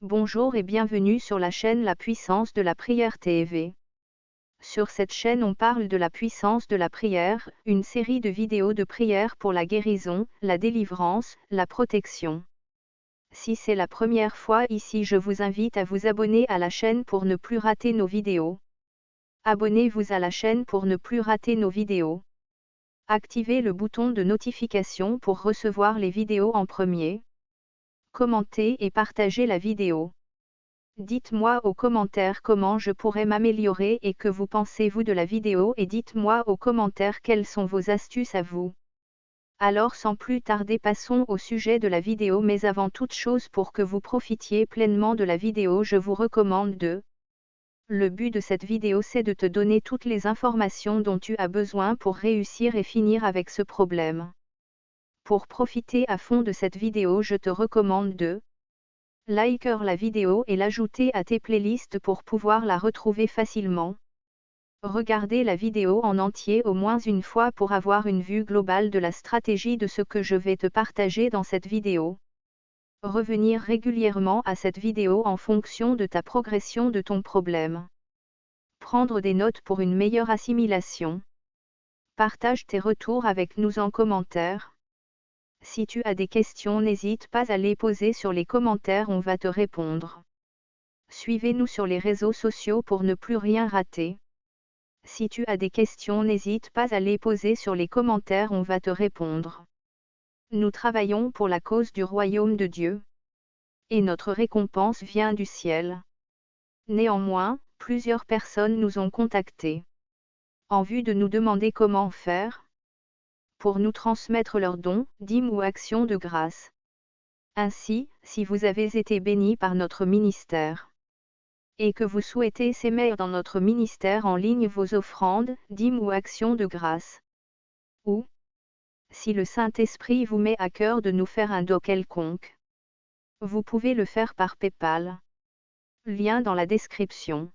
Bonjour et bienvenue sur la chaîne La Puissance de la Prière TV. Sur cette chaîne on parle de la puissance de la prière, une série de vidéos de prière pour la guérison, la délivrance, la protection. Si c'est la première fois ici, je vous invite à vous abonner à la chaîne pour ne plus rater nos vidéos. Abonnez-vous à la chaîne pour ne plus rater nos vidéos. Activez le bouton de notification pour recevoir les vidéos en premier. Commentez et partagez la vidéo. Dites-moi aux commentaires comment je pourrais m'améliorer et que vous pensez-vous de la vidéo, et dites-moi aux commentaires quelles sont vos astuces à vous. Alors sans plus tarder, passons au sujet de la vidéo, mais avant toute chose, pour que vous profitiez pleinement de la vidéo, je vous recommande de... Le but de cette vidéo, c'est de te donner toutes les informations dont tu as besoin pour réussir et finir avec ce problème. Pour profiter à fond de cette vidéo, je te recommande de liker la vidéo et l'ajouter à tes playlists pour pouvoir la retrouver facilement. Regardez la vidéo en entier au moins une fois pour avoir une vue globale de la stratégie de ce que je vais te partager dans cette vidéo. Revenir régulièrement à cette vidéo en fonction de ta progression de ton problème. Prendre des notes pour une meilleure assimilation. Partage tes retours avec nous en commentaire. Si tu as des questions, n'hésite pas à les poser sur les commentaires, on va te répondre. Suivez-nous sur les réseaux sociaux pour ne plus rien rater. Si tu as des questions, n'hésite pas à les poser sur les commentaires, on va te répondre. Nous travaillons pour la cause du royaume de Dieu. Et notre récompense vient du ciel. Néanmoins, plusieurs personnes nous ont contactés en vue de nous demander comment faire pour nous transmettre leurs dons, dîmes ou actions de grâce. Ainsi, si vous avez été bénis par notre ministère et que vous souhaitez s'aimer dans notre ministère en ligne, vos offrandes, dîmes ou actions de grâce, ou si le Saint-Esprit vous met à cœur de nous faire un don quelconque, vous pouvez le faire par PayPal. Lien dans la description.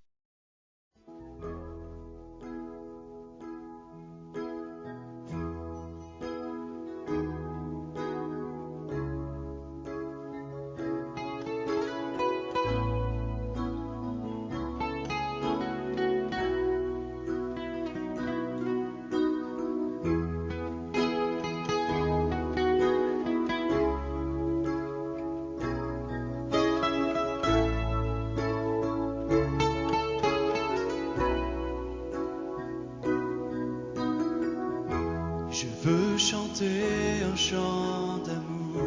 Je veux chanter un chant d'amour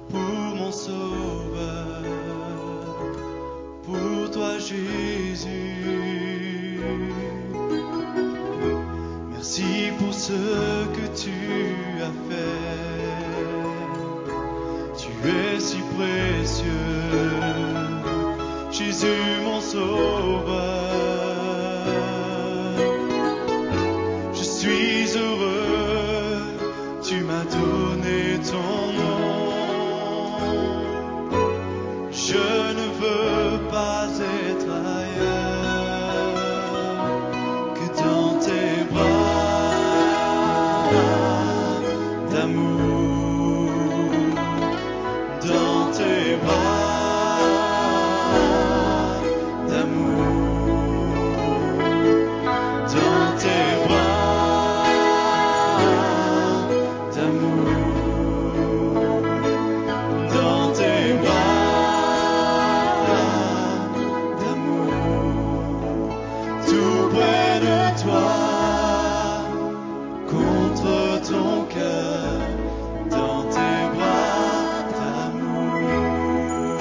pour mon Sauveur, pour toi Jésus. Merci pour ce que tu as fait. Tu es si précieux, Jésus mon Sauveur. Je suis heureux, tu m'as donné ton nom. Je ne veux pas être ailleurs que dans tes bras d'amour, dans tes bras d'amour, dans tes bras d'amour, dans tes bras d'amour, tout près de toi, contre ton cœur, dans tes bras d'amour.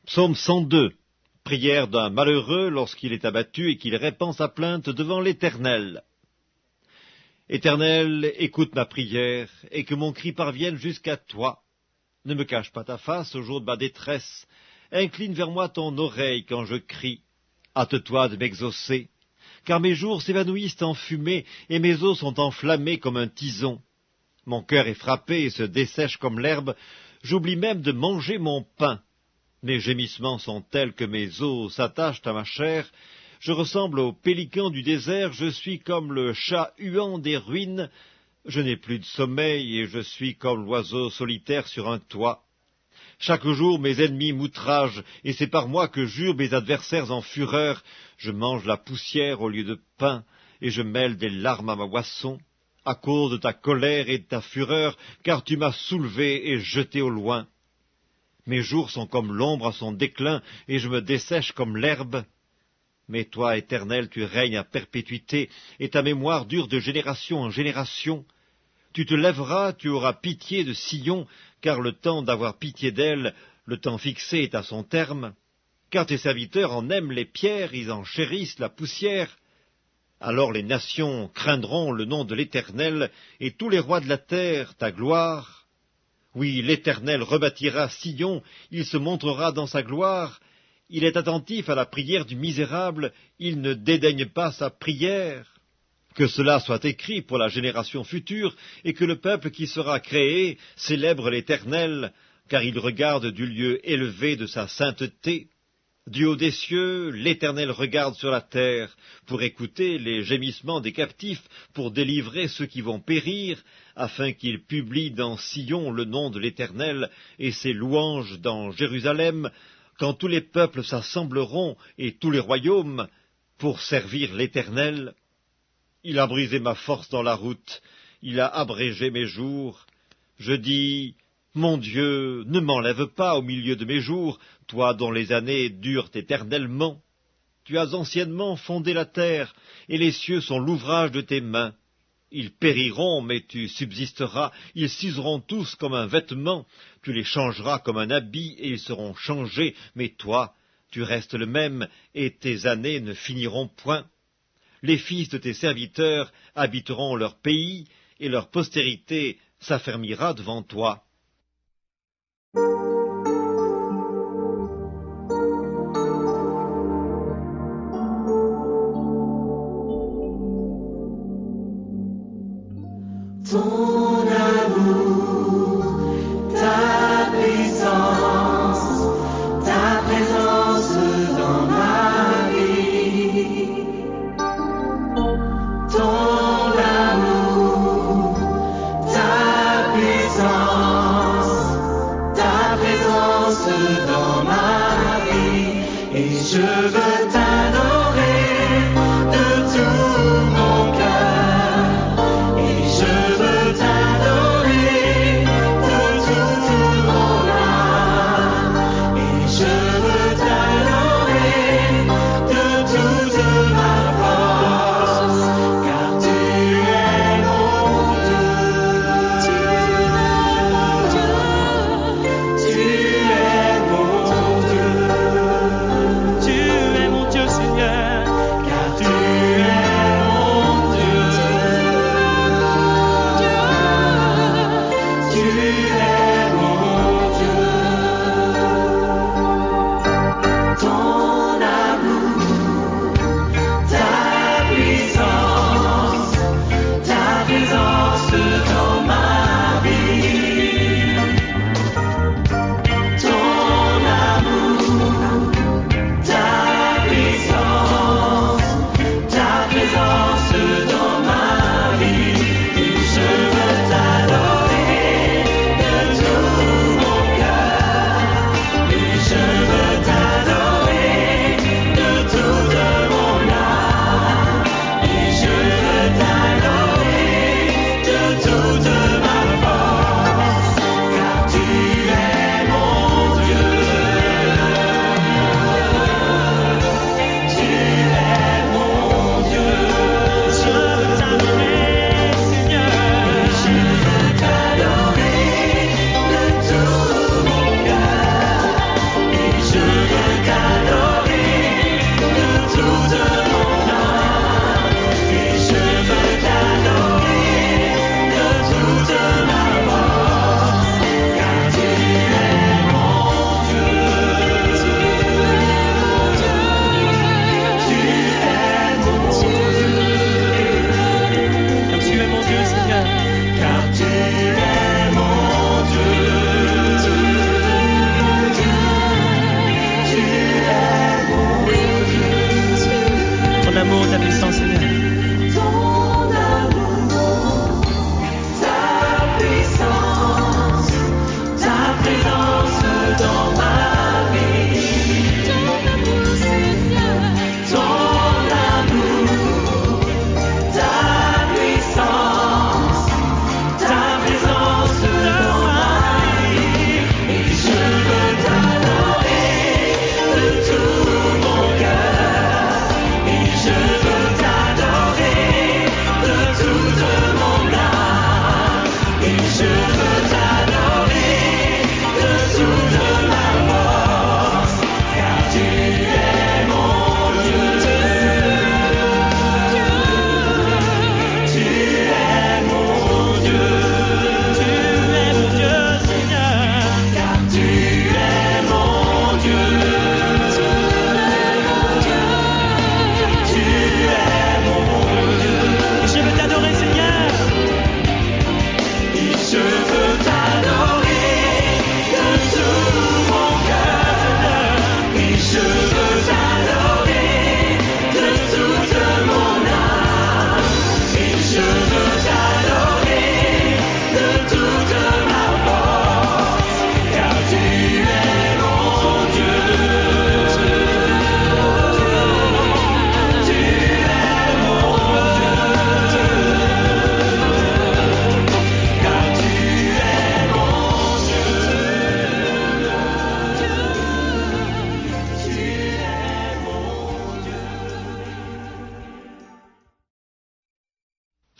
Psaume 102. Prière d'un malheureux lorsqu'il est abattu et qu'il répand sa plainte devant l'Éternel. Éternel, écoute ma prière, et que mon cri parvienne jusqu'à toi. Ne me cache pas ta face au jour de ma détresse. Incline vers moi ton oreille quand je crie. Hâte-toi de m'exaucer, car mes jours s'évanouissent en fumée, et mes os sont enflammés comme un tison. Mon cœur est frappé et se dessèche comme l'herbe, j'oublie même de manger mon pain. Mes gémissements sont tels que mes os s'attachent à ma chair. Je ressemble au pélican du désert, je suis comme le chat huant des ruines. Je n'ai plus de sommeil et je suis comme l'oiseau solitaire sur un toit. Chaque jour mes ennemis m'outragent, et c'est par moi que jurent mes adversaires en fureur. Je mange la poussière au lieu de pain, et je mêle des larmes à ma boisson, à cause de ta colère et de ta fureur, car tu m'as soulevé et jeté au loin. Mes jours sont comme l'ombre à son déclin, et je me dessèche comme l'herbe. Mais toi, Éternel, tu règnes à perpétuité, et ta mémoire dure de génération en génération. Tu te lèveras, tu auras pitié de Sion, car le temps d'avoir pitié d'elle, le temps fixé est à son terme. Car tes serviteurs en aiment les pierres, ils en chérissent la poussière. Alors les nations craindront le nom de l'Éternel, et tous les rois de la terre ta gloire. Oui, l'Éternel rebâtira Sion, il se montrera dans sa gloire. Il est attentif à la prière du misérable, il ne dédaigne pas sa prière. Que cela soit écrit pour la génération future, et que le peuple qui sera créé célèbre l'Éternel, car il regarde du lieu élevé de sa sainteté. Du haut des cieux, l'Éternel regarde sur la terre, pour écouter les gémissements des captifs, pour délivrer ceux qui vont périr, afin qu'il publie dans Sion le nom de l'Éternel, et ses louanges dans Jérusalem, quand tous les peuples s'assembleront, et tous les royaumes, pour servir l'Éternel. Il a brisé ma force dans la route, il a abrégé mes jours. Je dis, mon Dieu, ne m'enlève pas au milieu de mes jours, toi dont les années durent éternellement. Tu as anciennement fondé la terre, et les cieux sont l'ouvrage de tes mains. Ils périront, mais tu subsisteras, ils s'useront tous comme un vêtement, tu les changeras comme un habit, et ils seront changés, mais toi, tu restes le même, et tes années ne finiront point. Les fils de tes serviteurs habiteront leur pays, et leur postérité s'affermira devant toi. Ton amour, ta puissance, ta présence dans ma vie. Ton amour, ta puissance, ta présence dans ma vie. Et je veux t'adorer de tout mon cœur. Et je veux t'adorer de toute mon âme. Et je veux t'adorer de toute ma force. Car tu es mon Dieu. Tu es mon Dieu. Tu es mon Dieu. Tu es mon Dieu.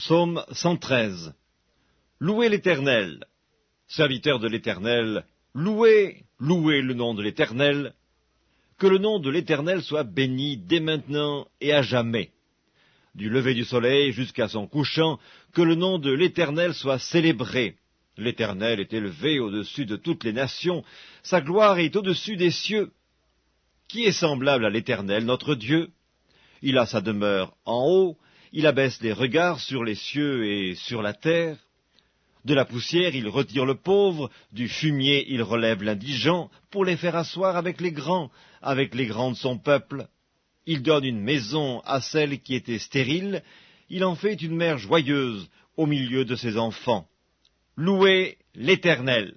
Psaume 113. Louez l'Éternel. Serviteurs de l'Éternel, louez, louez le nom de l'Éternel. Que le nom de l'Éternel soit béni dès maintenant et à jamais. Du lever du soleil jusqu'à son couchant, que le nom de l'Éternel soit célébré. L'Éternel est élevé au-dessus de toutes les nations, sa gloire est au-dessus des cieux. Qui est semblable à l'Éternel, notre Dieu? Il a sa demeure en haut, il abaisse les regards sur les cieux et sur la terre. De la poussière il retire le pauvre, du fumier il relève l'indigent, pour les faire asseoir avec les grands de son peuple. Il donne une maison à celle qui était stérile, il en fait une mère joyeuse au milieu de ses enfants. Louez l'Éternel.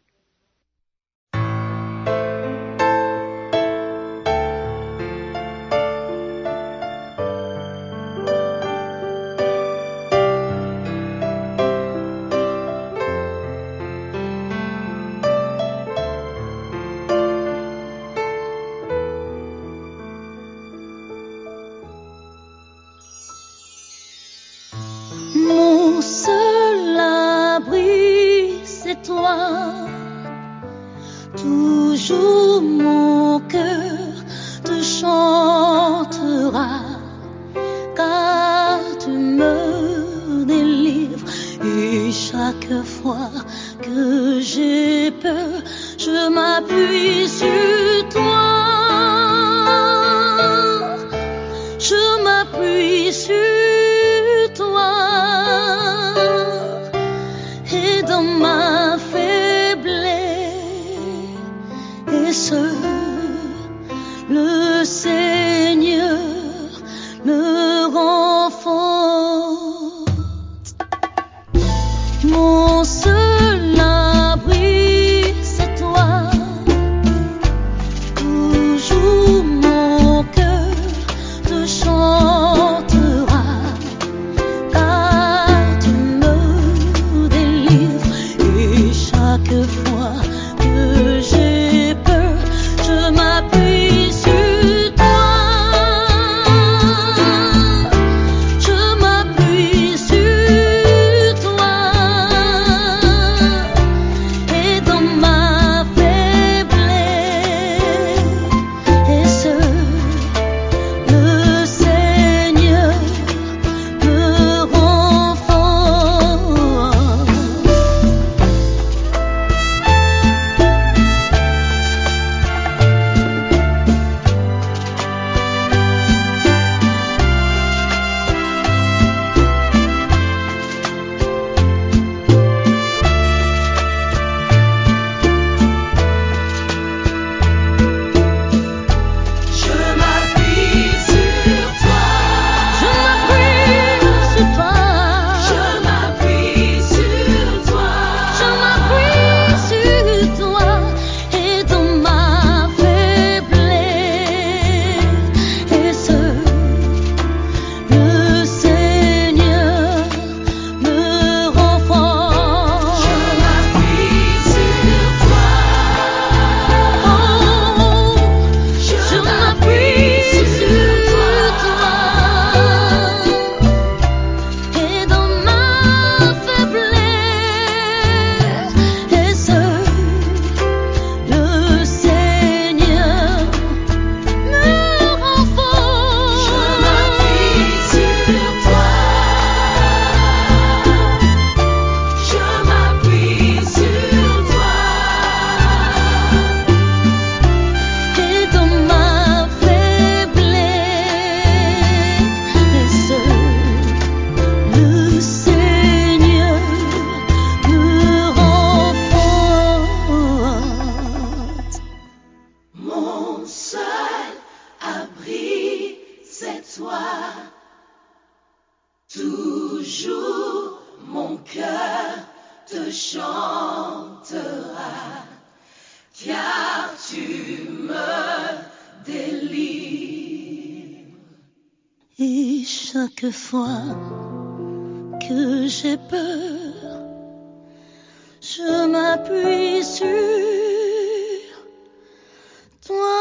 Mon seul abri, c'est toi. Toujours mon cœur te chantera, car tu me délivres. Et chaque fois que j'ai peur, je m'appuie sur toi. Je m'appuie sur toi. Et dans ma faiblesse, le Seigneur me renforce. Mon seul abri, c'est toi. Toujours mon cœur te chantera, car tu me délivres. Et chaque fois que j'ai peur, je m'appuie sur toi. Je m'appuie sur toi. Et dans ma faiblesse, le Seigneur me renforce. Je m'appuie sur toi. Je m'appuie sur toi. Je m'appuie sur toi. Je m'appuie sur toi. Et dans ma faiblesse, le Seigneur me renforce. Je m'appuie sur toi. Je m'appuie sur toi. Et dans ma faiblesse, le Seigneur me renforce. Je m'appuie sur toi. Je m'appuie sur toi. Et dans ma faiblesse, le Seigneur me renforce. Mon seul abri, c'est toi. Toujours mon cœur te chantera, car tu me délivres. Et chaque fois que j'ai peur, je m'appuie sur toi.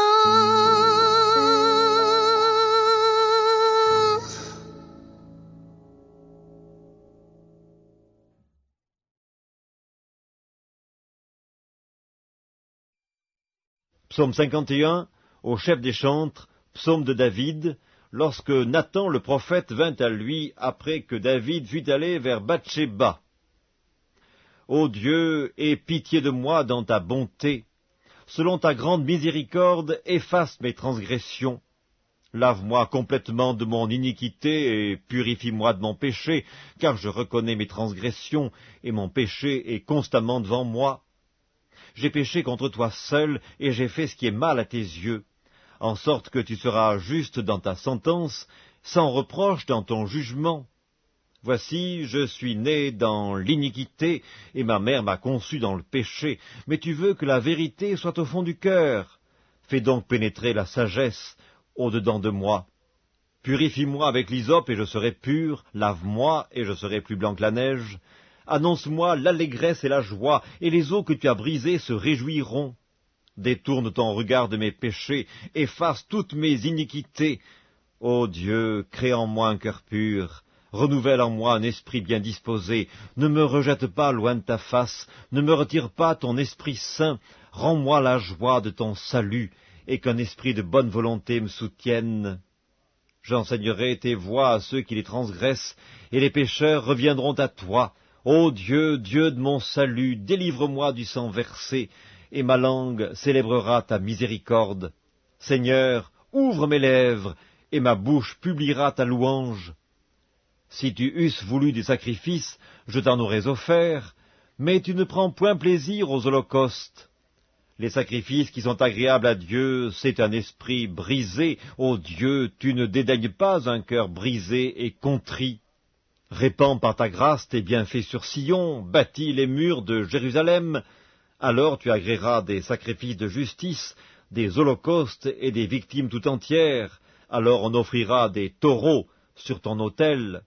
Psaume 51, au chef des chantres, psaume de David, lorsque Nathan le prophète vint à lui après que David fut allé vers Bathsheba. Ô Dieu, aie pitié de moi dans ta bonté. Selon ta grande miséricorde, efface mes transgressions. Lave-moi complètement de mon iniquité et purifie-moi de mon péché, car je reconnais mes transgressions, et mon péché est constamment devant moi. J'ai péché contre toi seul, et j'ai fait ce qui est mal à tes yeux, en sorte que tu seras juste dans ta sentence, sans reproche dans ton jugement. Voici, je suis né dans l'iniquité, et ma mère m'a conçu dans le péché, mais tu veux que la vérité soit au fond du cœur. Fais donc pénétrer la sagesse au-dedans de moi. Purifie-moi avec l'hysope, et je serai pur, lave-moi, et je serai plus blanc que la neige. Annonce-moi l'allégresse et la joie, et les eaux que tu as brisées se réjouiront. Détourne ton regard de mes péchés, efface toutes mes iniquités. Ô Dieu, crée en moi un cœur pur, renouvelle en moi un esprit bien disposé, ne me rejette pas loin de ta face, ne me retire pas ton Esprit Saint, rends-moi la joie de ton salut, et qu'un esprit de bonne volonté me soutienne. J'enseignerai tes voies à ceux qui les transgressent, et les pécheurs reviendront à toi. Ô Dieu, Dieu de mon salut, délivre-moi du sang versé, et ma langue célébrera ta miséricorde. Seigneur, ouvre mes lèvres, et ma bouche publiera ta louange. Si tu eusses voulu des sacrifices, je t'en aurais offert, mais tu ne prends point plaisir aux holocaustes. Les sacrifices qui sont agréables à Dieu, c'est un esprit brisé. Ô Dieu, tu ne dédaignes pas un cœur brisé et contrit. Répands par ta grâce tes bienfaits sur Sion, bâtis les murs de Jérusalem. Alors tu agréeras des sacrifices de justice, des holocaustes et des victimes tout entières. Alors on offrira des taureaux sur ton autel.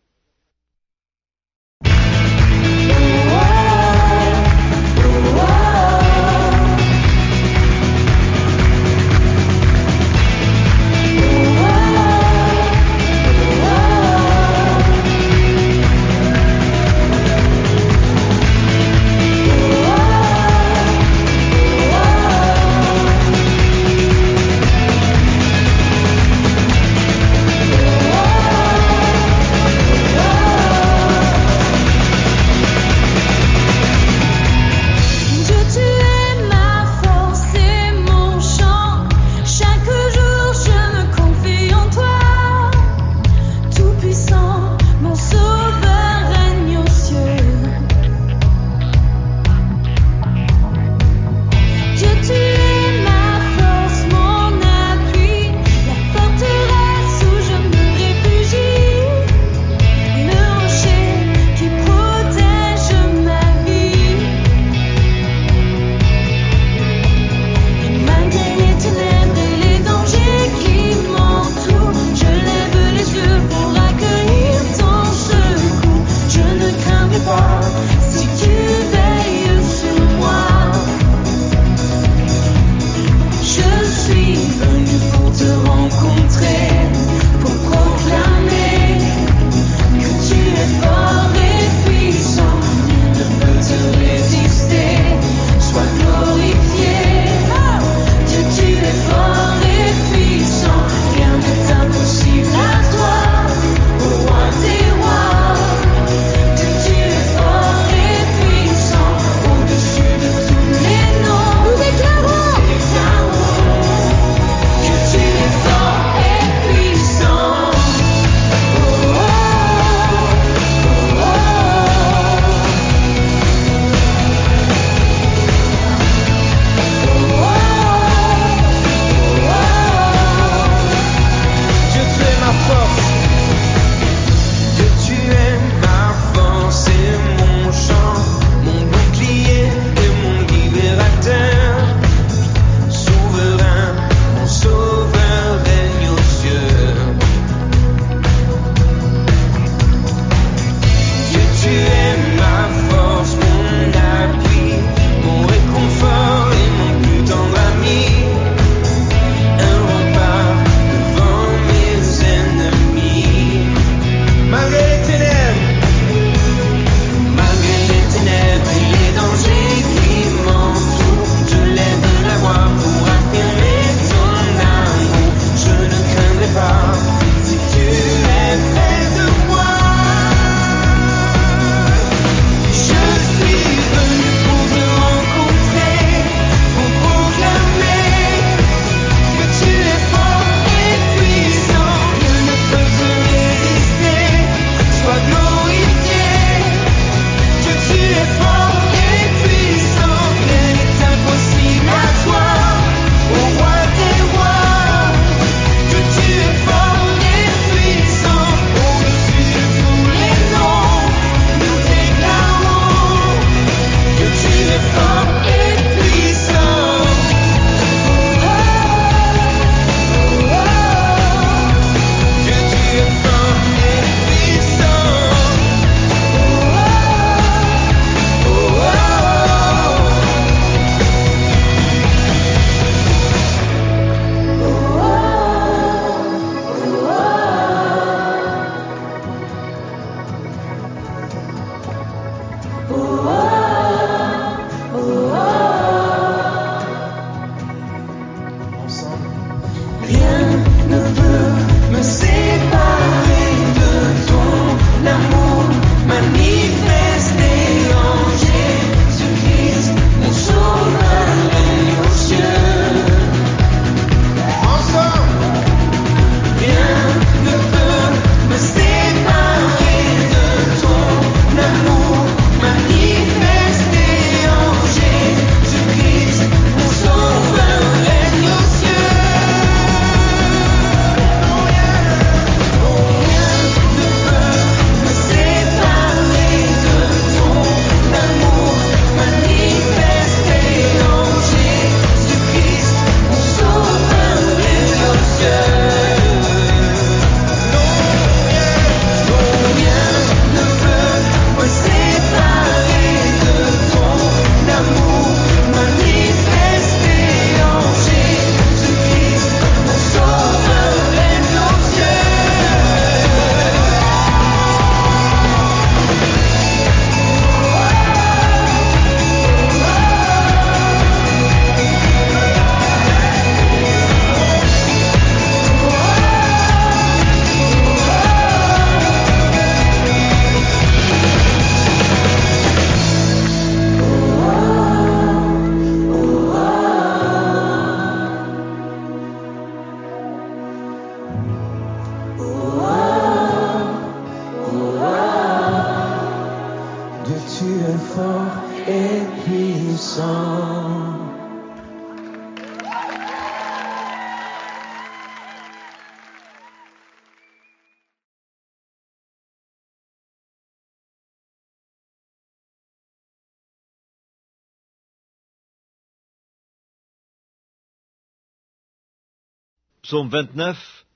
Psaume 29,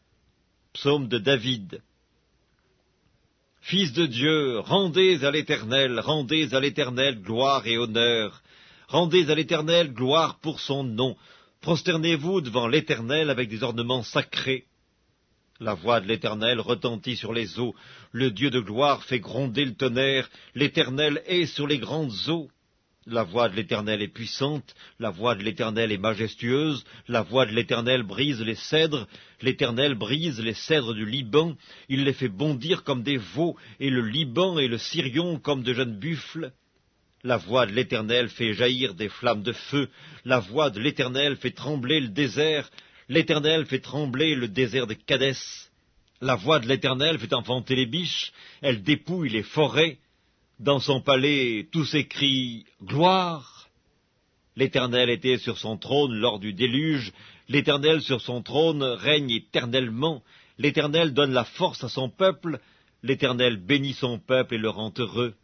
psaume de David. Fils de Dieu, rendez à l'Éternel gloire et honneur. Rendez à l'Éternel gloire pour son nom. Prosternez-vous devant l'Éternel avec des ornements sacrés. La voix de l'Éternel retentit sur les eaux. Le Dieu de gloire fait gronder le tonnerre. L'Éternel est sur les grandes eaux. La voix de l'Éternel est puissante, la voix de l'Éternel est majestueuse, la voix de l'Éternel brise les cèdres, l'Éternel brise les cèdres du Liban, il les fait bondir comme des veaux, et le Liban et le Sirion comme de jeunes buffles. La voix de l'Éternel fait jaillir des flammes de feu, la voix de l'Éternel fait trembler le désert, l'Éternel fait trembler le désert de Kadès. La voix de l'Éternel fait enfanter les biches, elle dépouille les forêts. Dans son palais, tous s'écrient « Gloire !» L'Éternel était sur son trône lors du déluge, l'Éternel sur son trône règne éternellement, l'Éternel donne la force à son peuple, l'Éternel bénit son peuple et le rend heureux.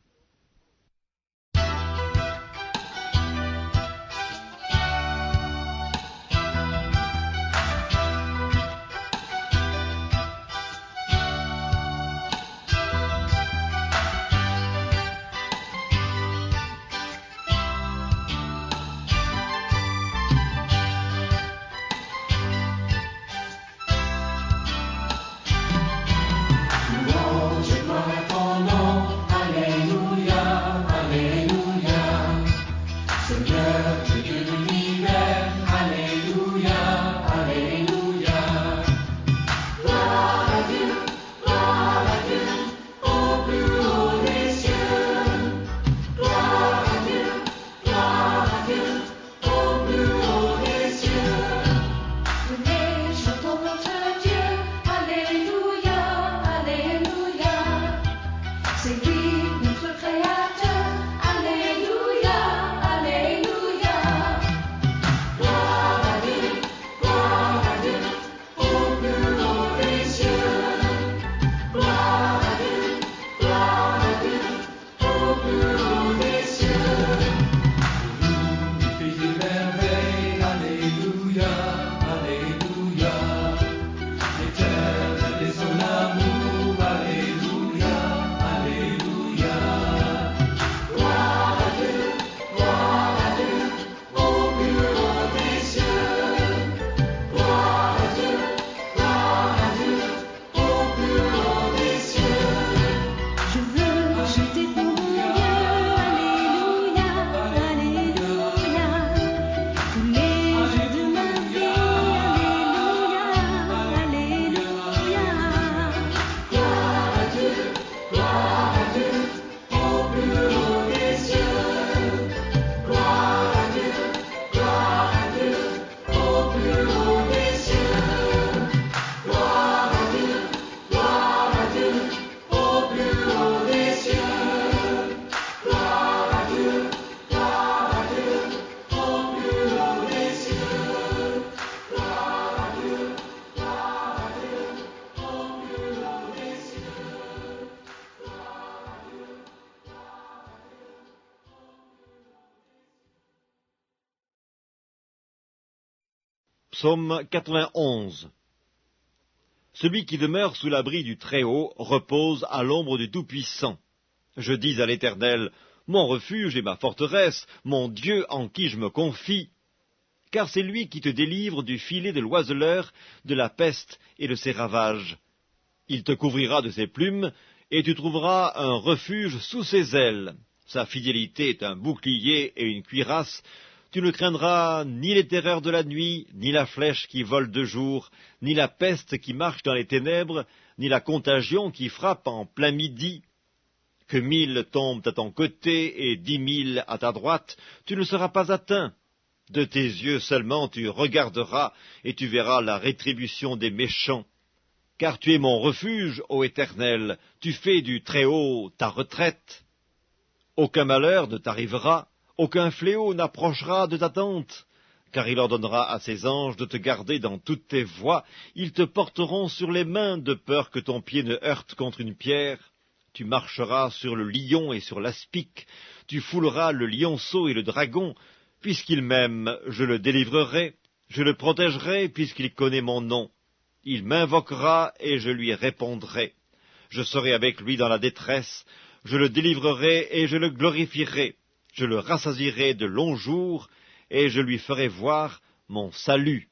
Psaume 91. Celui qui demeure sous l'abri du Très-Haut repose à l'ombre du Tout-Puissant. Je dis à l'Éternel, mon refuge et ma forteresse, mon Dieu en qui je me confie. Car c'est lui qui te délivre du filet de l'oiseleur, de la peste et de ses ravages. Il te couvrira de ses plumes, et tu trouveras un refuge sous ses ailes. Sa fidélité est un bouclier et une cuirasse. Tu ne craindras ni les terreurs de la nuit, ni la flèche qui vole de jour, ni la peste qui marche dans les ténèbres, ni la contagion qui frappe en plein midi. Que 1000 tombent à ton côté et 10 000 à ta droite, tu ne seras pas atteint. De tes yeux seulement tu regarderas, et tu verras la rétribution des méchants. Car tu es mon refuge, ô Éternel, tu fais du Très-Haut ta retraite. Aucun malheur ne t'arrivera, aucun fléau n'approchera de ta tente, car il ordonnera à ses anges de te garder dans toutes tes voies, ils te porteront sur les mains de peur que ton pied ne heurte contre une pierre. Tu marcheras sur le lion et sur l'aspic, tu fouleras le lionceau et le dragon, puisqu'il m'aime, je le délivrerai, Je le protégerai puisqu'il connaît mon nom. Il m'invoquera et je lui répondrai. Je serai avec lui dans la détresse, je le délivrerai et je le glorifierai. Je le rassasierai de longs jours et je lui ferai voir mon salut.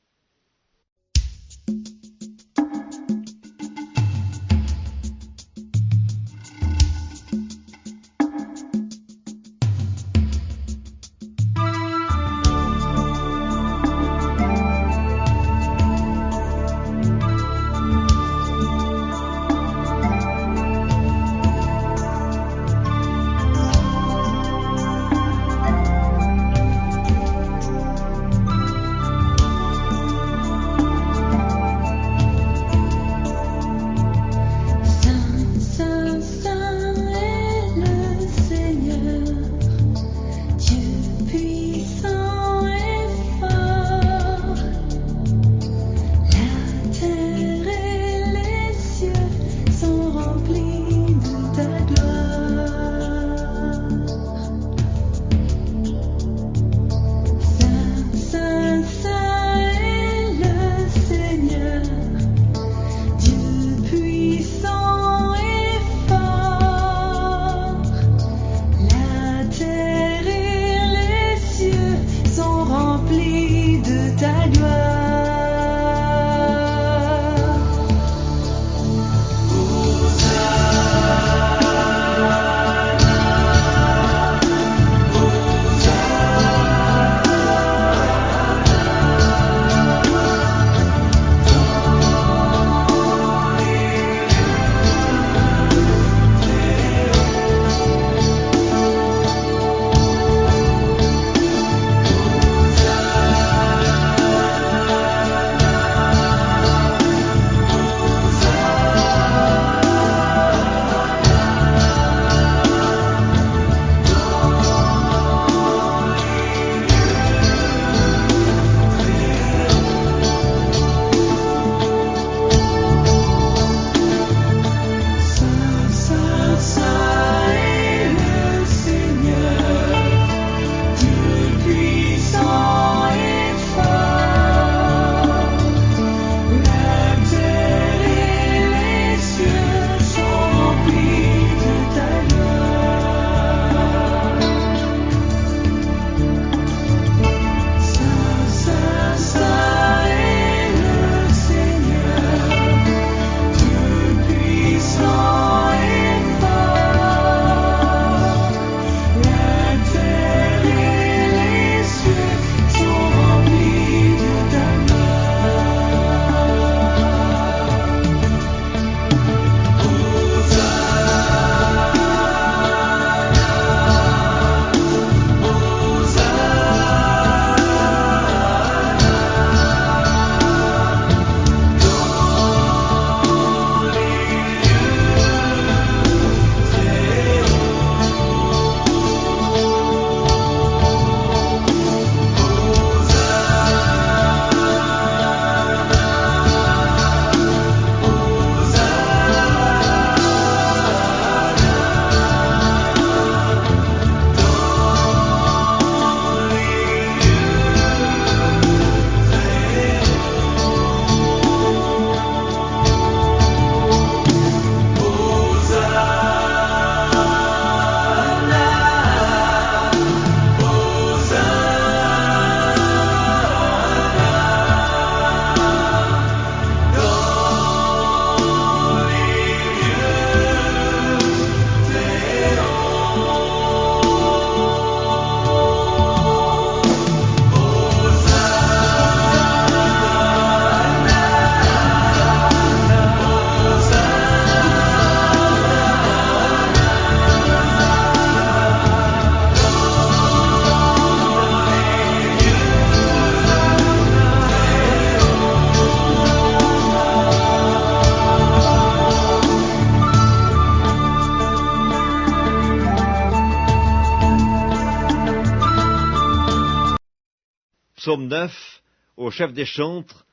Psaume 9, au chef des chantres,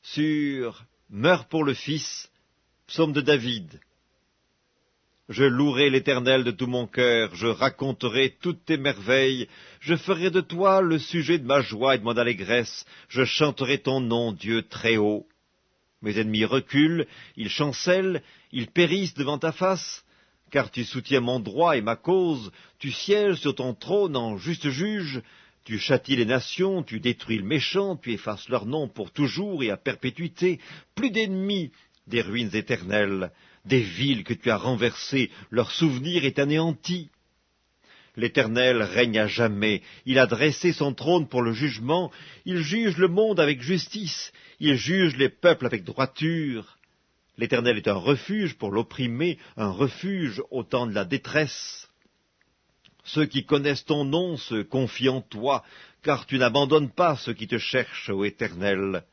sur « Meurs pour le Fils », psaume de David. Je louerai l'Éternel de tout mon cœur, je raconterai toutes tes merveilles, je ferai de toi le sujet de ma joie et de mon allégresse, je chanterai ton nom, Dieu très haut. Mes ennemis reculent, ils chancellent, ils périssent devant ta face, car tu soutiens mon droit et ma cause, tu sièges sur ton trône en juste juge, tu châties les nations, tu détruis le méchant, tu effaces leur nom pour toujours et à perpétuité, plus d'ennemis, des ruines éternelles, des villes que tu as renversées, leur souvenir est anéanti. L'Éternel règne à jamais, il a dressé son trône pour le jugement, il juge le monde avec justice, il juge les peuples avec droiture. L'Éternel est un refuge pour l'opprimé, un refuge au temps de la détresse. Ceux qui connaissent ton nom se confient en toi, car tu n'abandonnes pas ceux qui te cherchent, ô Éternel.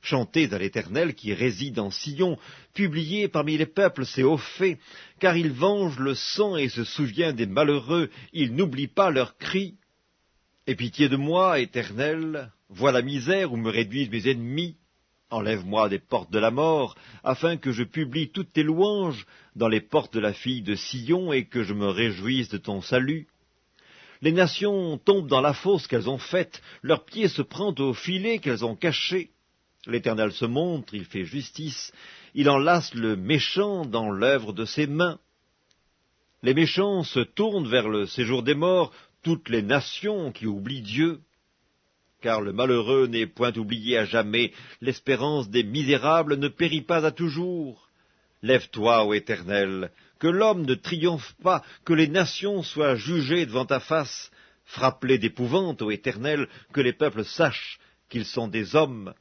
Chantez à l'Éternel qui réside en Sion, publiez parmi les peuples ses hauts faits, car il venge le sang et se souvient des malheureux, il n'oublie pas leurs cris. Aie pitié de moi, Éternel, vois la misère où me réduisent mes ennemis. Enlève-moi des portes de la mort, afin que je publie toutes tes louanges dans les portes de la fille de Sion et que je me réjouisse de ton salut. Les nations tombent dans la fosse qu'elles ont faite, leurs pieds se prennent au filet qu'elles ont caché. L'Éternel se montre, il fait justice, il enlace le méchant dans l'œuvre de ses mains. Les méchants se tournent vers le séjour des morts, toutes les nations qui oublient Dieu. Car le malheureux n'est point oublié à jamais, l'espérance des misérables ne périt pas à toujours. Lève-toi, ô Éternel, que l'homme ne triomphe pas, que les nations soient jugées devant ta face. Frappe-les d'épouvante, ô Éternel, que les peuples sachent qu'ils sont des hommes.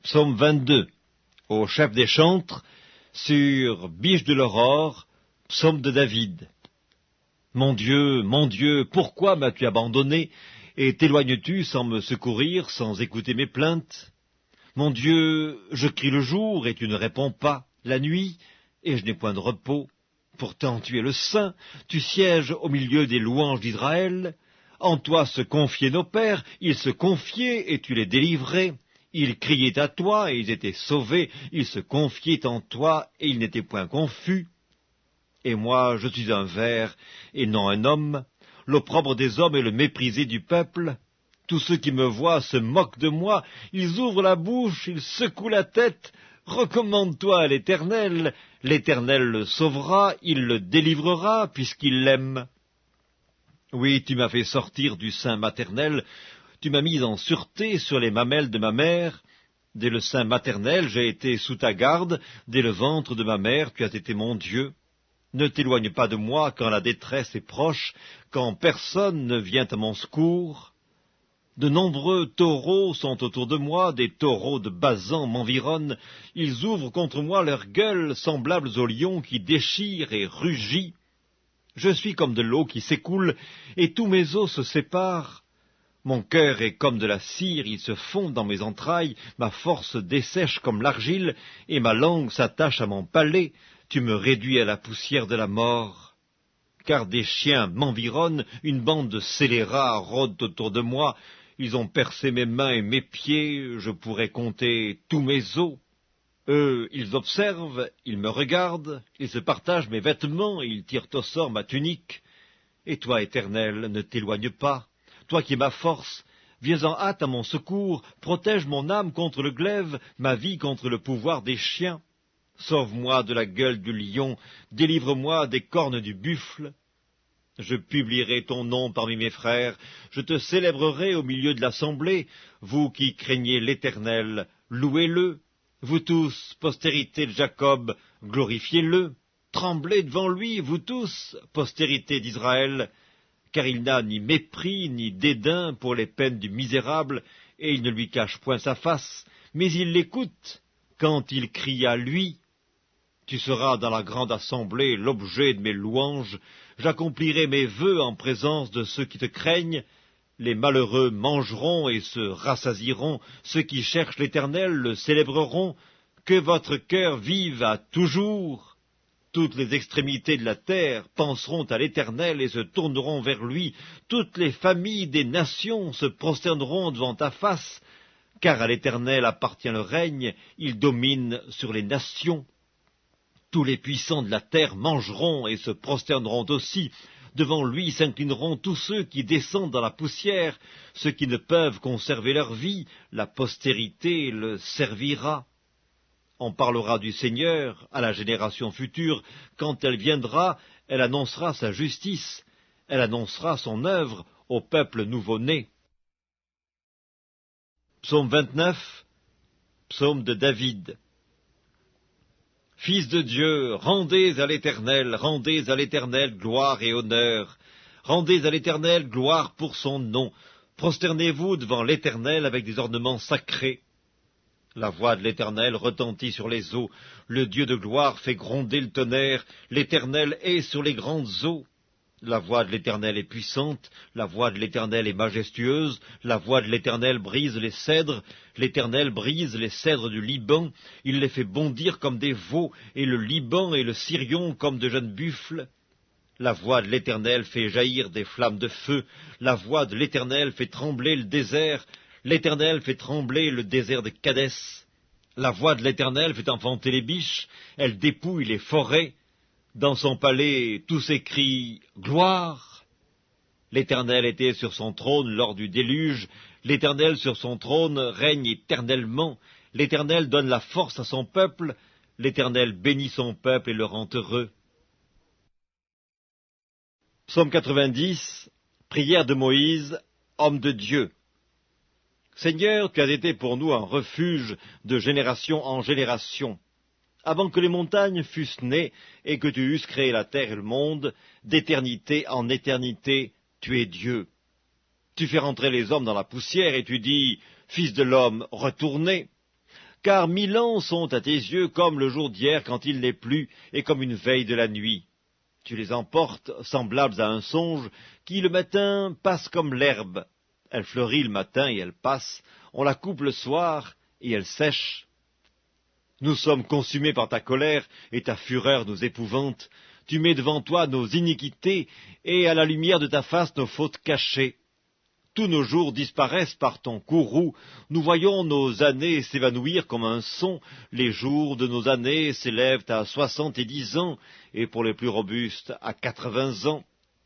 Psaume 22, au chef des chantres, sur Biche de l'aurore, psaume de David. Mon Dieu, pourquoi m'as-tu abandonné, et t'éloignes-tu sans me secourir, sans écouter mes plaintes? Mon Dieu, je crie le jour, et tu ne réponds pas, la nuit, et je n'ai point de repos. Pourtant tu es le Saint, tu sièges au milieu des louanges d'Israël. En toi se confiaient nos pères, ils se confiaient, et tu les délivrais. Ils criaient à toi, et ils étaient sauvés, ils se confiaient en toi, et ils n'étaient point confus. Et moi, je suis un ver, et non un homme, l'opprobre des hommes et le méprisé du peuple. Tous ceux qui me voient se moquent de moi, ils ouvrent la bouche, ils secouent la tête. Recommande-toi à l'Éternel, l'Éternel le sauvera, il le délivrera, puisqu'il l'aime. Oui, tu m'as fait sortir du sein maternel, tu m'as mis en sûreté sur les mamelles de ma mère. Dès le sein maternel, j'ai été sous ta garde, dès le ventre de ma mère, tu as été mon Dieu. Ne t'éloigne pas de moi quand la détresse est proche, quand personne ne vient à mon secours. De nombreux taureaux sont autour de moi, des taureaux de Basan m'environnent. Ils ouvrent contre moi leurs gueules, semblables aux lions qui déchirent et rugissent. Je suis comme de l'eau qui s'écoule, et tous mes os se séparent. Mon cœur est comme de la cire, il se fond dans mes entrailles, ma force dessèche comme l'argile, et ma langue s'attache à mon palais. Tu me réduis à la poussière de la mort. Car des chiens m'environnent, une bande de scélérats rôde autour de moi. Ils ont percé mes mains et mes pieds, je pourrais compter tous mes os. Eux, ils observent, ils me regardent, ils se partagent mes vêtements, et ils tirent au sort ma tunique. Et toi, Éternel, ne t'éloigne pas. Toi qui es ma force, viens en hâte à mon secours, protège mon âme contre le glaive, ma vie contre le pouvoir des chiens. Sauve-moi de la gueule du lion, délivre-moi des cornes du buffle. Je publierai ton nom parmi mes frères, je te célébrerai au milieu de l'assemblée. Vous qui craignez l'Éternel, louez-le. Vous tous, postérité de Jacob, glorifiez-le. Tremblez devant lui, vous tous, postérité d'Israël, car il n'a ni mépris ni dédain pour les peines du misérable, et il ne lui cache point sa face, mais il l'écoute quand il crie à lui. Tu seras dans la grande assemblée l'objet de mes louanges, j'accomplirai mes vœux en présence de ceux qui te craignent. Les malheureux mangeront et se rassasieront, ceux qui cherchent l'Éternel le célébreront. Que votre cœur vive à toujours. Toutes les extrémités de la terre penseront à l'Éternel et se tourneront vers lui. Toutes les familles des nations se prosterneront devant ta face, car à l'Éternel appartient le règne, il domine sur les nations. Tous les puissants de la terre mangeront et se prosterneront aussi. Devant lui s'inclineront tous ceux qui descendent dans la poussière, ceux qui ne peuvent conserver leur vie, la postérité le servira. On parlera du Seigneur à la génération future. Quand elle viendra, elle annoncera sa justice, elle annoncera son œuvre au peuple nouveau-né. Psaume 29, psaume de David. Fils de Dieu, rendez à l'Éternel gloire et honneur. Rendez à l'Éternel gloire pour son nom. Prosternez-vous devant l'Éternel avec des ornements sacrés. La voix de l'Éternel retentit sur les eaux. Le Dieu de gloire fait gronder le tonnerre. L'Éternel est sur les grandes eaux. La voix de l'Éternel est puissante, la voix de l'Éternel est majestueuse, la voix de l'Éternel brise les cèdres, l'Éternel brise les cèdres du Liban, il les fait bondir comme des veaux, et le Liban et le Sirion comme de jeunes buffles. La voix de l'Éternel fait jaillir des flammes de feu, la voix de l'Éternel fait trembler le désert, l'Éternel fait trembler le désert de Kadès. La voix de l'Éternel fait enfanter les biches, elle dépouille les forêts. Dans son palais, tous s'écrient « Gloire !» L'Éternel était sur son trône lors du déluge, l'Éternel sur son trône règne éternellement, l'Éternel donne la force à son peuple, l'Éternel bénit son peuple et le rend heureux. Psaume 90, prière de Moïse, homme de Dieu. Seigneur, tu as été pour nous un refuge de génération en génération. Avant que les montagnes fussent nées et que tu eusses créé la terre et le monde, d'éternité en éternité, tu es Dieu. Tu fais rentrer les hommes dans la poussière et tu dis, Fils de l'homme, retournez. car 1000 ans sont à tes yeux comme le jour d'hier quand il n'est plus, et comme une veille de la nuit. Tu les emportes semblables à un songe, qui le matin passe comme l'herbe. Elle fleurit le matin et elle passe, on la coupe le soir et elle sèche. Nous sommes consumés par ta colère, et ta fureur nous épouvante. Tu mets devant toi nos iniquités, et à la lumière de ta face nos fautes cachées. Tous nos jours disparaissent par ton courroux, nous voyons nos années s'évanouir comme un son, les jours de nos années s'élèvent à 70 ans, et pour les plus robustes à 80 ans.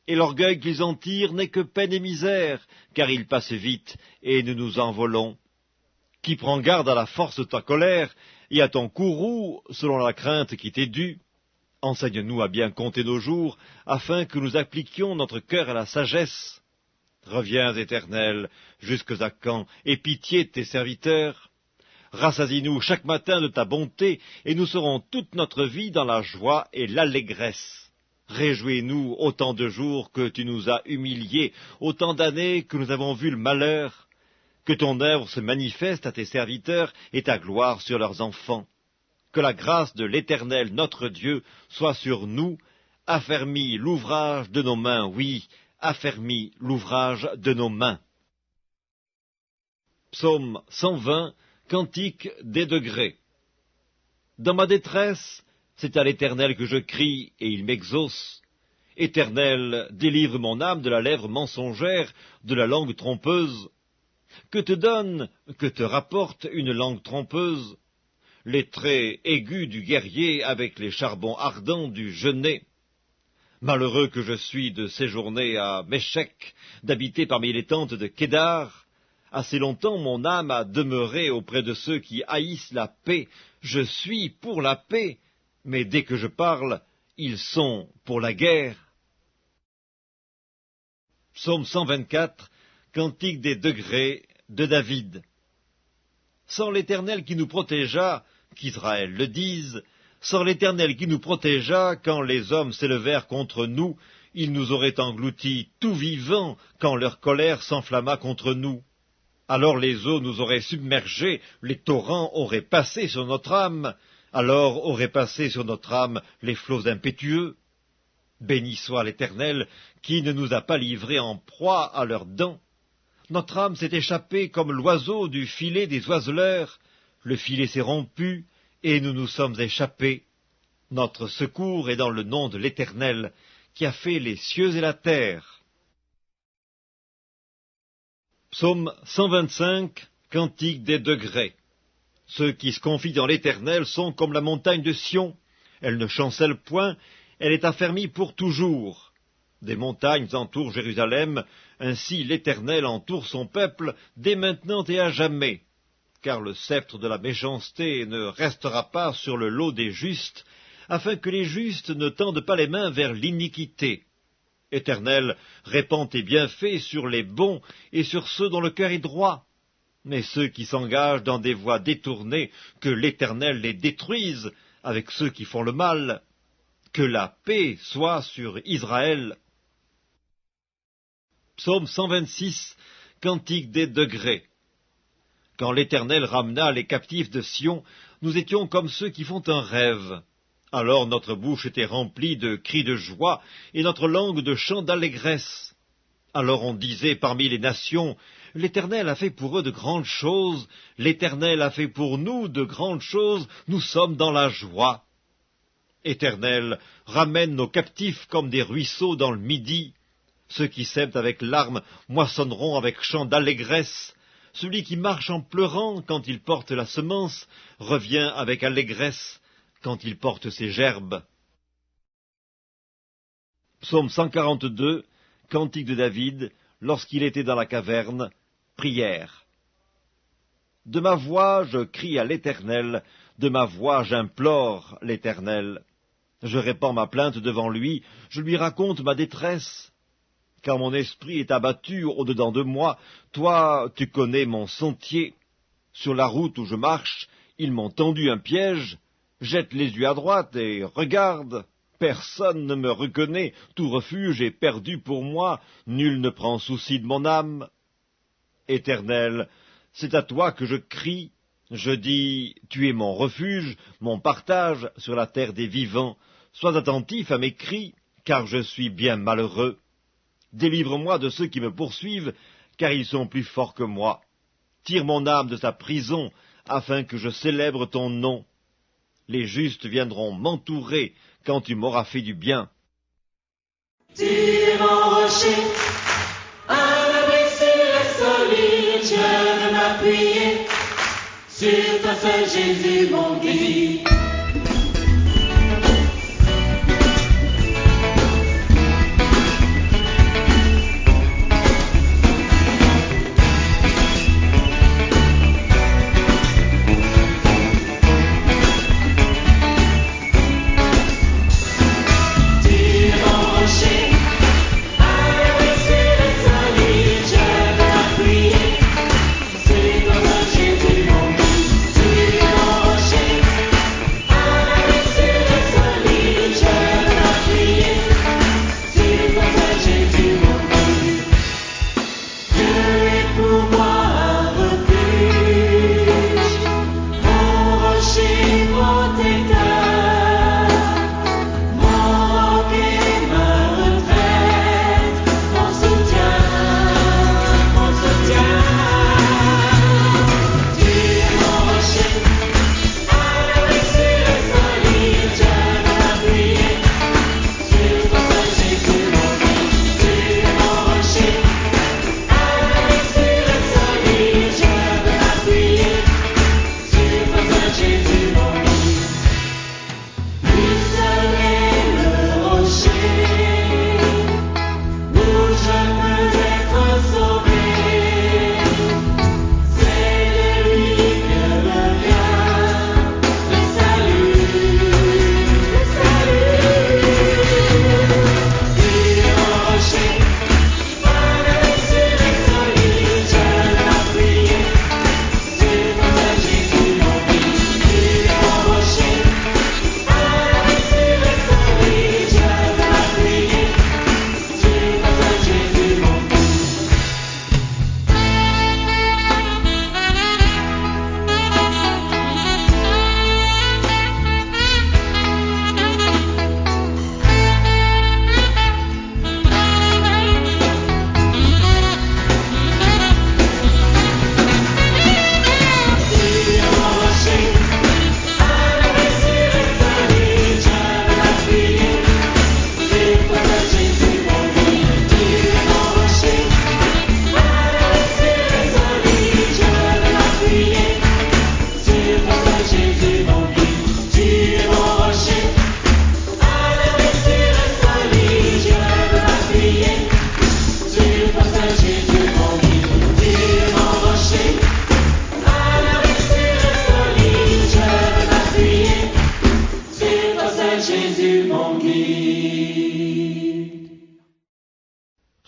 Et l'orgueil qu'ils en tirent n'est que peine et misère, car il passe vite, et nous nous envolons. Qui prend garde à la force de ta colère, et à ton courroux, selon la crainte qui t'est due? Enseigne-nous à bien compter nos jours, afin que nous appliquions notre cœur à la sagesse. Reviens, Éternel, jusque à quand, aie pitié de tes serviteurs. Rassasie-nous chaque matin de ta bonté, et nous serons toute notre vie dans la joie et l'allégresse. Réjouis-nous autant de jours que tu nous as humiliés, autant d'années que nous avons vu le malheur. Que ton œuvre se manifeste à tes serviteurs et ta gloire sur leurs enfants. Que la grâce de l'Éternel, notre Dieu, soit sur nous. Affermis l'ouvrage de nos mains, oui, affermis l'ouvrage de nos mains. Psaume 120, Cantique des degrés. Dans ma détresse, c'est à l'Éternel que je crie, et il m'exauce. Éternel, délivre mon âme de la lèvre mensongère, de la langue trompeuse. Que te donne, que te rapporte une langue trompeuse? Les traits aigus du guerrier avec les charbons ardents du genet. Malheureux que je suis de séjourner à Méchec, d'habiter parmi les tentes de Kédar. Assez longtemps mon âme a demeuré auprès de ceux qui haïssent la paix. Je suis pour la paix, mais dès que je parle, ils sont pour la guerre. Psaume 124, Cantique des degrés de David. Sans l'Éternel qui nous protégea, qu'Israël le dise, sans l'Éternel qui nous protégea, quand les hommes s'élevèrent contre nous, ils nous auraient engloutis tout vivants quand leur colère s'enflamma contre nous. Alors les eaux nous auraient submergés, les torrents auraient passé sur notre âme, alors auraient passé sur notre âme les flots impétueux. Béni soit l'Éternel qui ne nous a pas livrés en proie à leurs dents. Notre âme s'est échappée comme l'oiseau du filet des oiseleurs. Le filet s'est rompu, et nous nous sommes échappés. Notre secours est dans le nom de l'Éternel, qui a fait les cieux et la terre. Psaume 125, Cantique des degrés. Ceux qui se confient dans l'Éternel sont comme la montagne de Sion. Elle ne chancelle point, elle est affermie pour toujours. Des montagnes entourent Jérusalem, ainsi l'Éternel entoure son peuple, dès maintenant et à jamais. Car le sceptre de la méchanceté ne restera pas sur le lot des justes, afin que les justes ne tendent pas les mains vers l'iniquité. Éternel, répands tes bienfaits sur les bons et sur ceux dont le cœur est droit. Mais ceux qui s'engagent dans des voies détournées, que l'Éternel les détruise avec ceux qui font le mal. Que la paix soit sur Israël. Psaume 126, Cantique des degrés. Quand l'Éternel ramena les captifs de Sion, nous étions comme ceux qui font un rêve. Alors notre bouche était remplie de cris de joie, et notre langue de chants d'allégresse. Alors on disait parmi les nations, l'Éternel a fait pour eux de grandes choses, l'Éternel a fait pour nous de grandes choses, nous sommes dans la joie. Éternel, ramène nos captifs comme des ruisseaux dans le midi. Ceux qui sèment avec larmes moissonneront avec chants d'allégresse. Celui qui marche en pleurant quand il porte la semence revient avec allégresse quand il porte ses gerbes. Psaume 142, Cantique de David, lorsqu'il était dans la caverne, prière. De ma voix je crie à l'Éternel, de ma voix j'implore l'Éternel. Je répands ma plainte devant lui, je lui raconte ma détresse. Car mon esprit est abattu au-dedans de moi, toi, tu connais mon sentier. Sur la route où je marche, ils m'ont tendu un piège. Jette les yeux à droite et regarde. Personne ne me reconnaît, tout refuge est perdu pour moi, nul ne prend souci de mon âme. Éternel, c'est à toi que je crie, Je dis, tu es mon refuge, mon partage sur la terre des vivants. Sois attentif à mes cris, car je suis bien malheureux. Délivre-moi de ceux qui me poursuivent, car ils sont plus forts que moi. Tire mon âme de sa prison, afin que je célèbre ton nom. Les justes viendront m'entourer quand tu m'auras fait du bien. Tire mon rocher, un abri sûr et solide, je veux m'appuyer sur toi seul, Jésus, mon guide.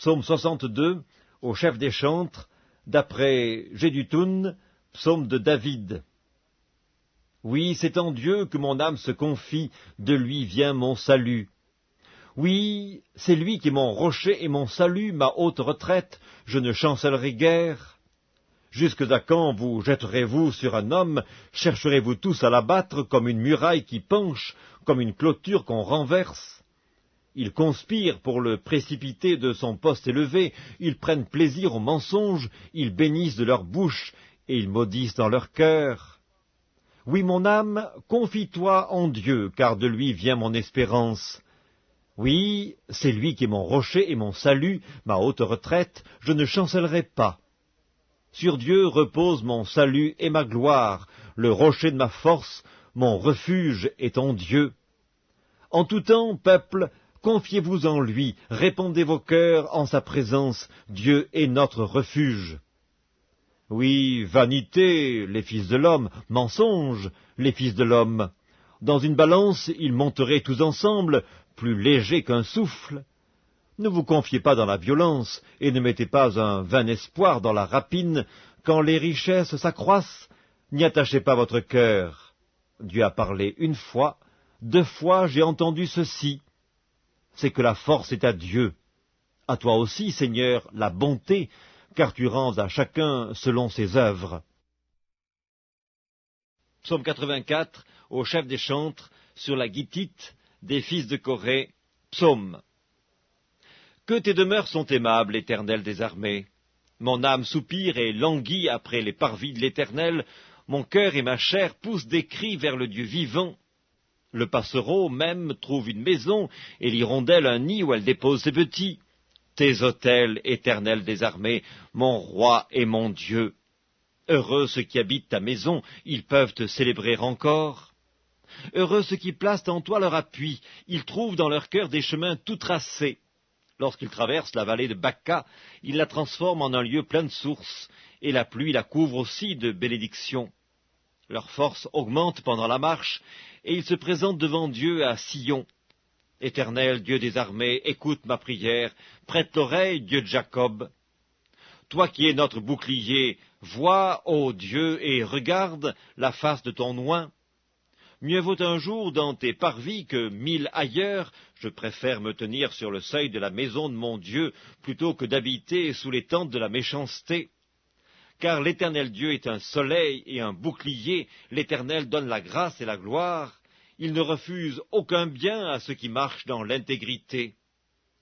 Psaume 62, au chef des chantres, d'après Jéduthun, psaume de David. Oui, c'est en Dieu que mon âme se confie, de lui vient mon salut. Oui, c'est lui qui est mon rocher et mon salut, ma haute retraite, je ne chancellerai guère. Jusque à quand vous jetterez-vous sur un homme, chercherez-vous tous à l'abattre comme une muraille qui penche, comme une clôture qu'on renverse? Ils conspirent pour le précipiter de son poste élevé, ils prennent plaisir au mensonge, ils bénissent de leur bouche, et ils maudissent dans leur cœur. Oui, mon âme, confie-toi en Dieu, car de lui vient mon espérance. Oui, c'est lui qui est mon rocher et mon salut, ma haute retraite, je ne chancellerai pas. Sur Dieu repose mon salut et ma gloire, le rocher de ma force, mon refuge est en Dieu. En tout temps, peuple, confiez-vous en lui, répandez vos cœurs en sa présence, Dieu est notre refuge. Oui, vanité, les fils de l'homme, mensonge, les fils de l'homme. Dans une balance, ils monteraient tous ensemble, plus légers qu'un souffle. Ne vous confiez pas dans la violence, et ne mettez pas un vain espoir dans la rapine. Quand les richesses s'accroissent, n'y attachez pas votre cœur. Dieu a parlé une fois, 2 fois j'ai entendu ceci. C'est que la force est à Dieu. À toi aussi, Seigneur, la bonté, car tu rends à chacun selon ses œuvres. Psaume 84, au chef des chantres, sur la guitite des fils de Corée, psaume. Que tes demeures sont aimables, Éternel des armées. Mon âme soupire et languit après les parvis de l'Éternel. Mon cœur et ma chair poussent des cris vers le Dieu vivant. Le passereau même trouve une maison, et l'hirondelle un nid où elle dépose ses petits. Tes autels, Éternel des armées, mon roi et mon Dieu. Heureux ceux qui habitent ta maison, ils peuvent te célébrer encore. Heureux ceux qui placent en toi leur appui, ils trouvent dans leur cœur des chemins tout tracés. Lorsqu'ils traversent la vallée de Baca, ils la transforment en un lieu plein de sources, et la pluie la couvre aussi de bénédictions. Leur force augmente pendant la marche, et ils se présentent devant Dieu à Sion. Éternel, Dieu des armées, écoute ma prière, prête l'oreille, Dieu de Jacob. Toi qui es notre bouclier, vois, ô Dieu, et regarde la face de ton oint. Mieux vaut un jour dans tes parvis que 1000 ailleurs. Je préfère me tenir sur le seuil de la maison de mon Dieu plutôt que d'habiter sous les tentes de la méchanceté. Car l'Éternel Dieu est un soleil et un bouclier, l'Éternel donne la grâce et la gloire. Il ne refuse aucun bien à ceux qui marchent dans l'intégrité.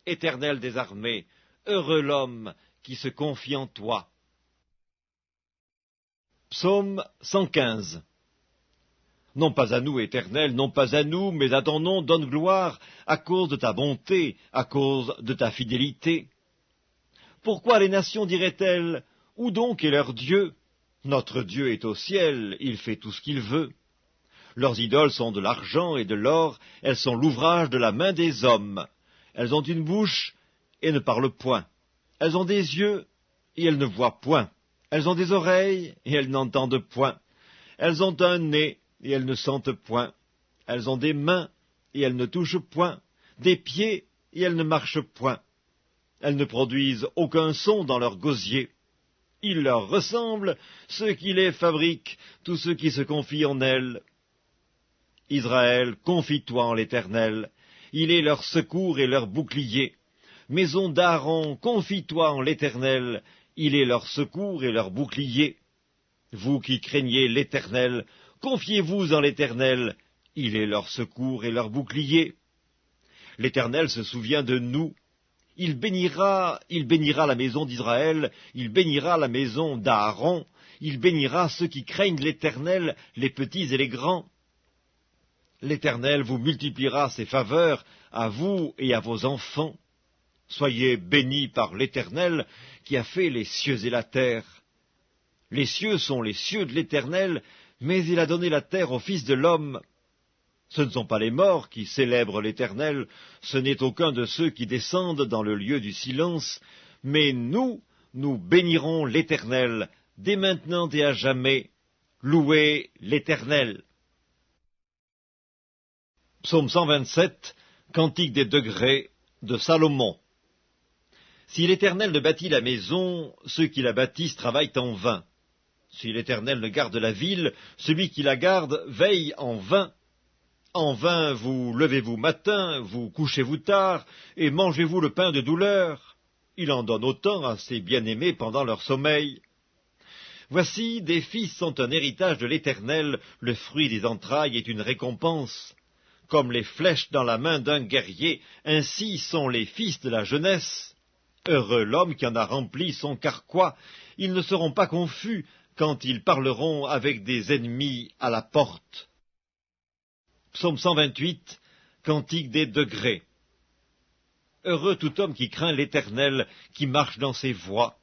Éternel des armées, heureux l'homme qui se confie en toi. Psaume 115. Non pas à nous, Éternel, non pas à nous, mais à ton nom donne gloire, à cause de ta bonté, à cause de ta fidélité. Pourquoi les nations diraient-elles, où donc est leur Dieu? Notre Dieu est au ciel, il fait tout ce qu'il veut. Leurs idoles sont de l'argent et de l'or, elles sont l'ouvrage de la main des hommes. Elles ont une bouche et ne parlent point. Elles ont des yeux et elles ne voient point. Elles ont des oreilles et elles n'entendent point. Elles ont un nez et elles ne sentent point. Elles ont des mains et elles ne touchent point. Des pieds et elles ne marchent point. Elles ne produisent aucun son dans leur gosier. Ils leur ressemblent, ceux qui les fabriquent, tous ceux qui se confient en elles. Israël, confie-toi en l'Éternel. Il est leur secours et leur bouclier. Maison d'Aaron, confie-toi en l'Éternel. Il est leur secours et leur bouclier. Vous qui craignez l'Éternel, confiez-vous en l'Éternel. Il est leur secours et leur bouclier. L'Éternel se souvient de nous. Il bénira la maison d'Israël, il bénira la maison d'Aaron, il bénira ceux qui craignent l'Éternel, les petits et les grands. L'Éternel vous multipliera ses faveurs à vous et à vos enfants. Soyez bénis par l'Éternel qui a fait les cieux et la terre. Les cieux sont les cieux de l'Éternel, mais il a donné la terre au Fils de l'homme. Ce ne sont pas les morts qui célèbrent l'Éternel, ce n'est aucun de ceux qui descendent dans le lieu du silence, mais nous bénirons l'Éternel, dès maintenant et à jamais. Louez l'Éternel. Psaume 127, Cantique des degrés de Salomon. Si l'Éternel ne bâtit la maison, ceux qui la bâtissent travaillent en vain. Si l'Éternel ne garde la ville, celui qui la garde veille en vain. En vain vous levez-vous matin, vous couchez-vous tard, et mangez-vous le pain de douleur. Il en donne autant à ses bien-aimés pendant leur sommeil. Voici, des fils sont un héritage de l'Éternel, le fruit des entrailles est une récompense. Comme les flèches dans la main d'un guerrier, ainsi sont les fils de la jeunesse. Heureux l'homme qui en a rempli son carquois, ils ne seront pas confus quand ils parleront avec des ennemis à la porte. Psaume 128, Cantique des degrés. Heureux tout homme qui craint l'Éternel, qui marche dans ses voies.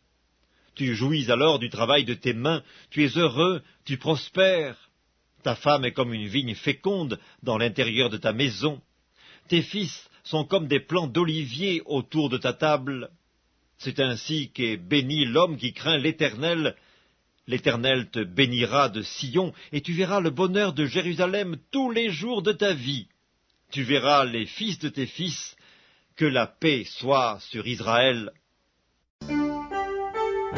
Tu jouis alors du travail de tes mains, tu es heureux, tu prospères. Ta femme est comme une vigne féconde dans l'intérieur de ta maison. Tes fils sont comme des plants d'olivier autour de ta table. C'est ainsi qu'est béni l'homme qui craint l'Éternel. L'Éternel te bénira de Sion, et tu verras le bonheur de Jérusalem tous les jours de ta vie. Tu verras les fils de tes fils, que la paix soit sur Israël. Le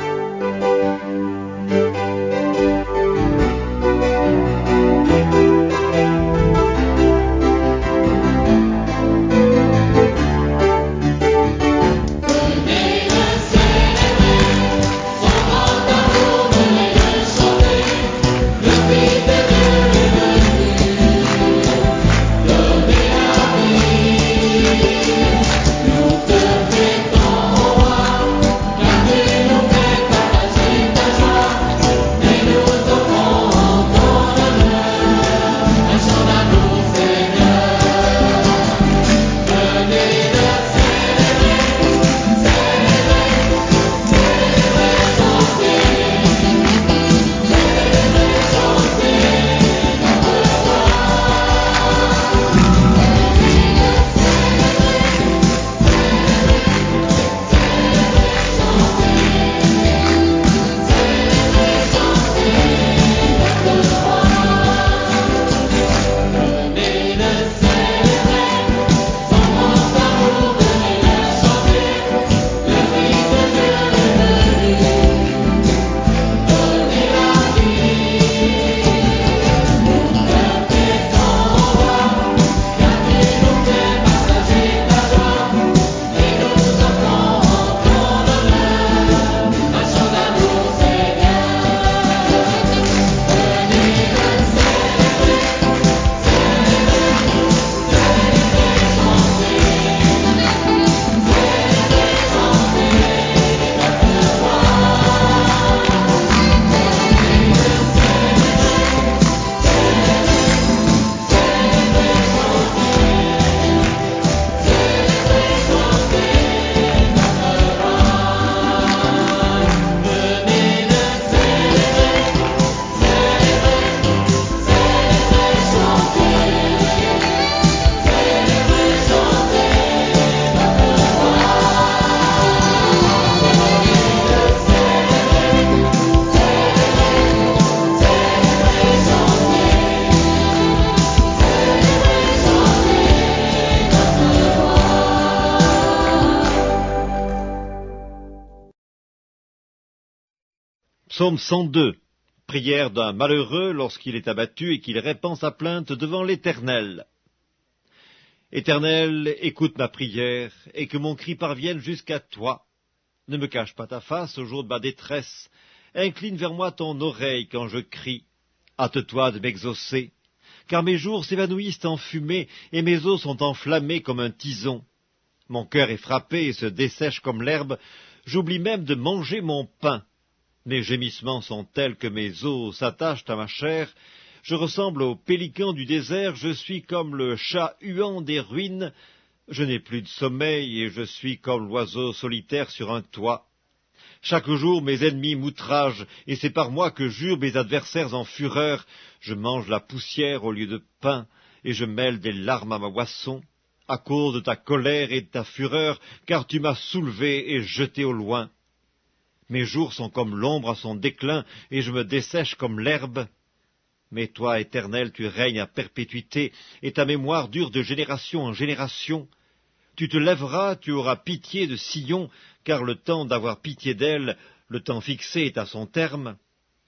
Psaume 102. Prière d'un malheureux lorsqu'il est abattu et qu'il répand sa plainte devant l'Éternel. Éternel, écoute ma prière, et que mon cri parvienne jusqu'à toi. Ne me cache pas ta face au jour de ma détresse. Incline vers moi ton oreille quand je crie. Hâte-toi de m'exaucer. Car mes jours s'évanouissent en fumée, et mes os sont enflammés comme un tison. Mon cœur est frappé et se dessèche comme l'herbe. J'oublie même de manger mon pain. Mes gémissements sont tels que mes os s'attachent à ma chair. Je ressemble au pélican du désert, je suis comme le chat huant des ruines. Je n'ai plus de sommeil et je suis comme l'oiseau solitaire sur un toit. Chaque jour mes ennemis m'outragent, et c'est par moi que jurent mes adversaires en fureur. Je mange la poussière au lieu de pain, et je mêle des larmes à ma boisson, à cause de ta colère et de ta fureur, car tu m'as soulevé et jeté au loin. Mes jours sont comme l'ombre à son déclin, et je me dessèche comme l'herbe. Mais toi, Éternel, tu règnes à perpétuité, et ta mémoire dure de génération en génération. Tu te lèveras, tu auras pitié de Sion, car le temps d'avoir pitié d'elle, le temps fixé est à son terme.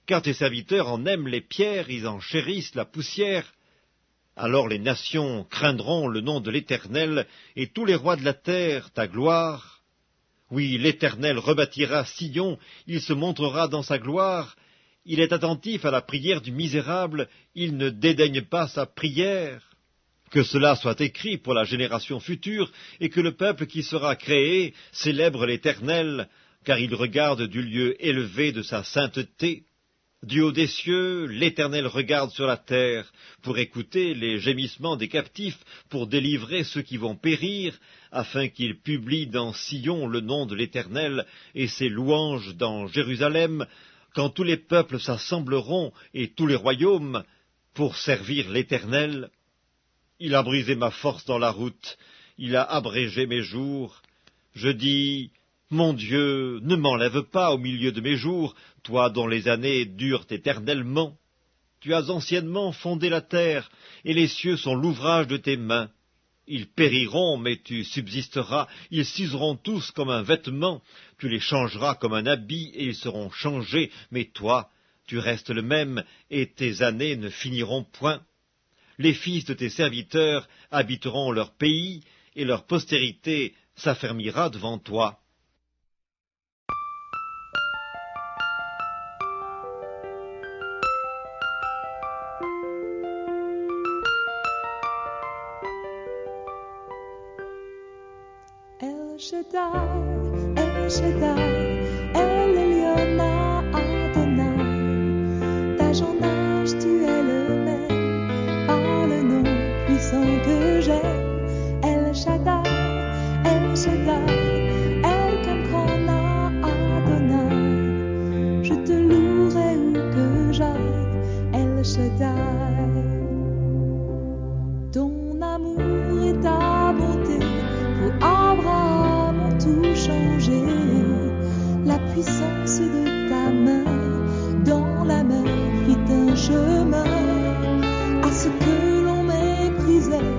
Car tes serviteurs en aiment les pierres, ils en chérissent la poussière. Alors les nations craindront le nom de l'Éternel, et tous les rois de la terre ta gloire. Oui, l'Éternel rebâtira Sion, il se montrera dans sa gloire. Il est attentif à la prière du misérable, il ne dédaigne pas sa prière. Que cela soit écrit pour la génération future, et que le peuple qui sera créé célèbre l'Éternel, car il regarde du lieu élevé de sa sainteté. Du haut des cieux, l'Éternel regarde sur la terre, pour écouter les gémissements des captifs, pour délivrer ceux qui vont périr, afin qu'il publie dans Sion le nom de l'Éternel, et ses louanges dans Jérusalem, quand tous les peuples s'assembleront, et tous les royaumes, pour servir l'Éternel. Il a brisé ma force dans la route, il a abrégé mes jours. Je dis, mon Dieu, ne m'enlève pas au milieu de mes jours, toi dont les années durent éternellement. Tu as anciennement fondé la terre, et les cieux sont l'ouvrage de tes mains. Ils périront, mais tu subsisteras, ils s'useront tous comme un vêtement, tu les changeras comme un habit, et ils seront changés, mais toi, tu restes le même, et tes années ne finiront point. Les fils de tes serviteurs habiteront leur pays, et leur postérité s'affermira devant toi. El Shaddai, El Elyon Adonai, d'âge tu es le même, par le nom puissant que j'aime. El Shaddai, El Kamkron Adonai, je te louerai où que j'aille, El Shaddai. Ton amour et ta bonté pour Abraham ont tout changé. La puissance de ta main dans la mer fit un chemin. À ce que l'on méprisait,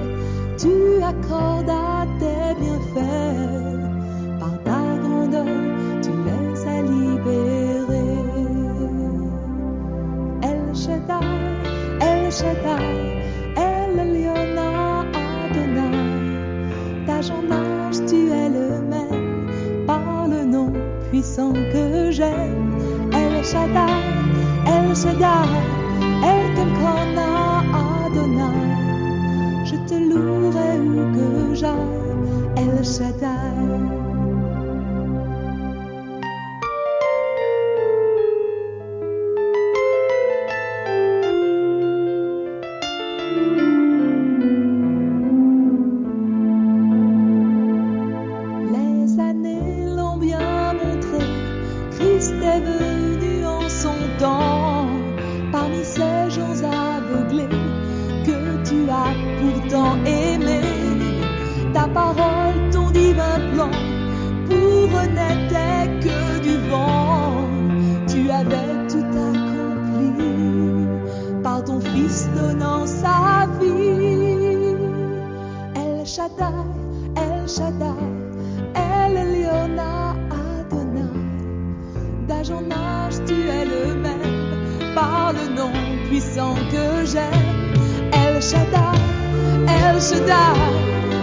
tu accordas tes bienfaits. Par ta grandeur, tu les as libérés. El Shaddai, El Elyon Adonai, d'âge en âge tu es le même, par le nom puissant que j'aime. El Shaddai, El Kamkron Adonai, je te louerai où que j'aille, El Shaddai. Parmi puissant que j'aime. El Shaddai, El Shaddai,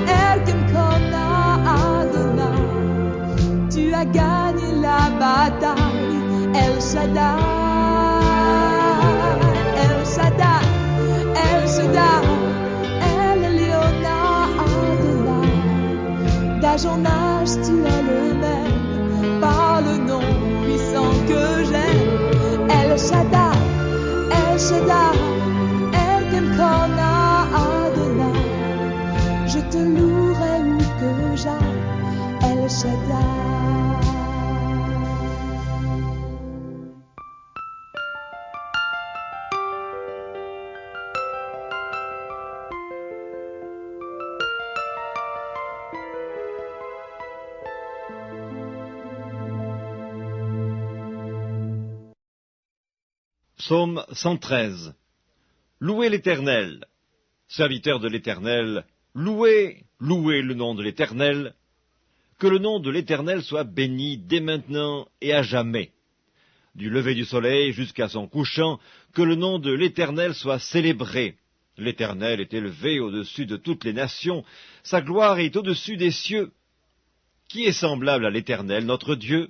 Elkemkona Adonai. Tu as gagné la bataille, El Shaddai, El Shaddai, El Shaddai, El Eliona Adonai. D'âge en âge, tu es le même, par le nom puissant que j'aime. El Shaddai, El Shaddai, Elkemkona Adonai. Je te louerai où que j'aille, El Shaddai. Psaume 113. Louez l'Éternel. Serviteurs de l'Éternel, louez, louez le nom de l'Éternel. Que le nom de l'Éternel soit béni dès maintenant et à jamais. Du lever du soleil jusqu'à son couchant, que le nom de l'Éternel soit célébré. L'Éternel est élevé au-dessus de toutes les nations, sa gloire est au-dessus des cieux. Qui est semblable à l'Éternel, notre Dieu?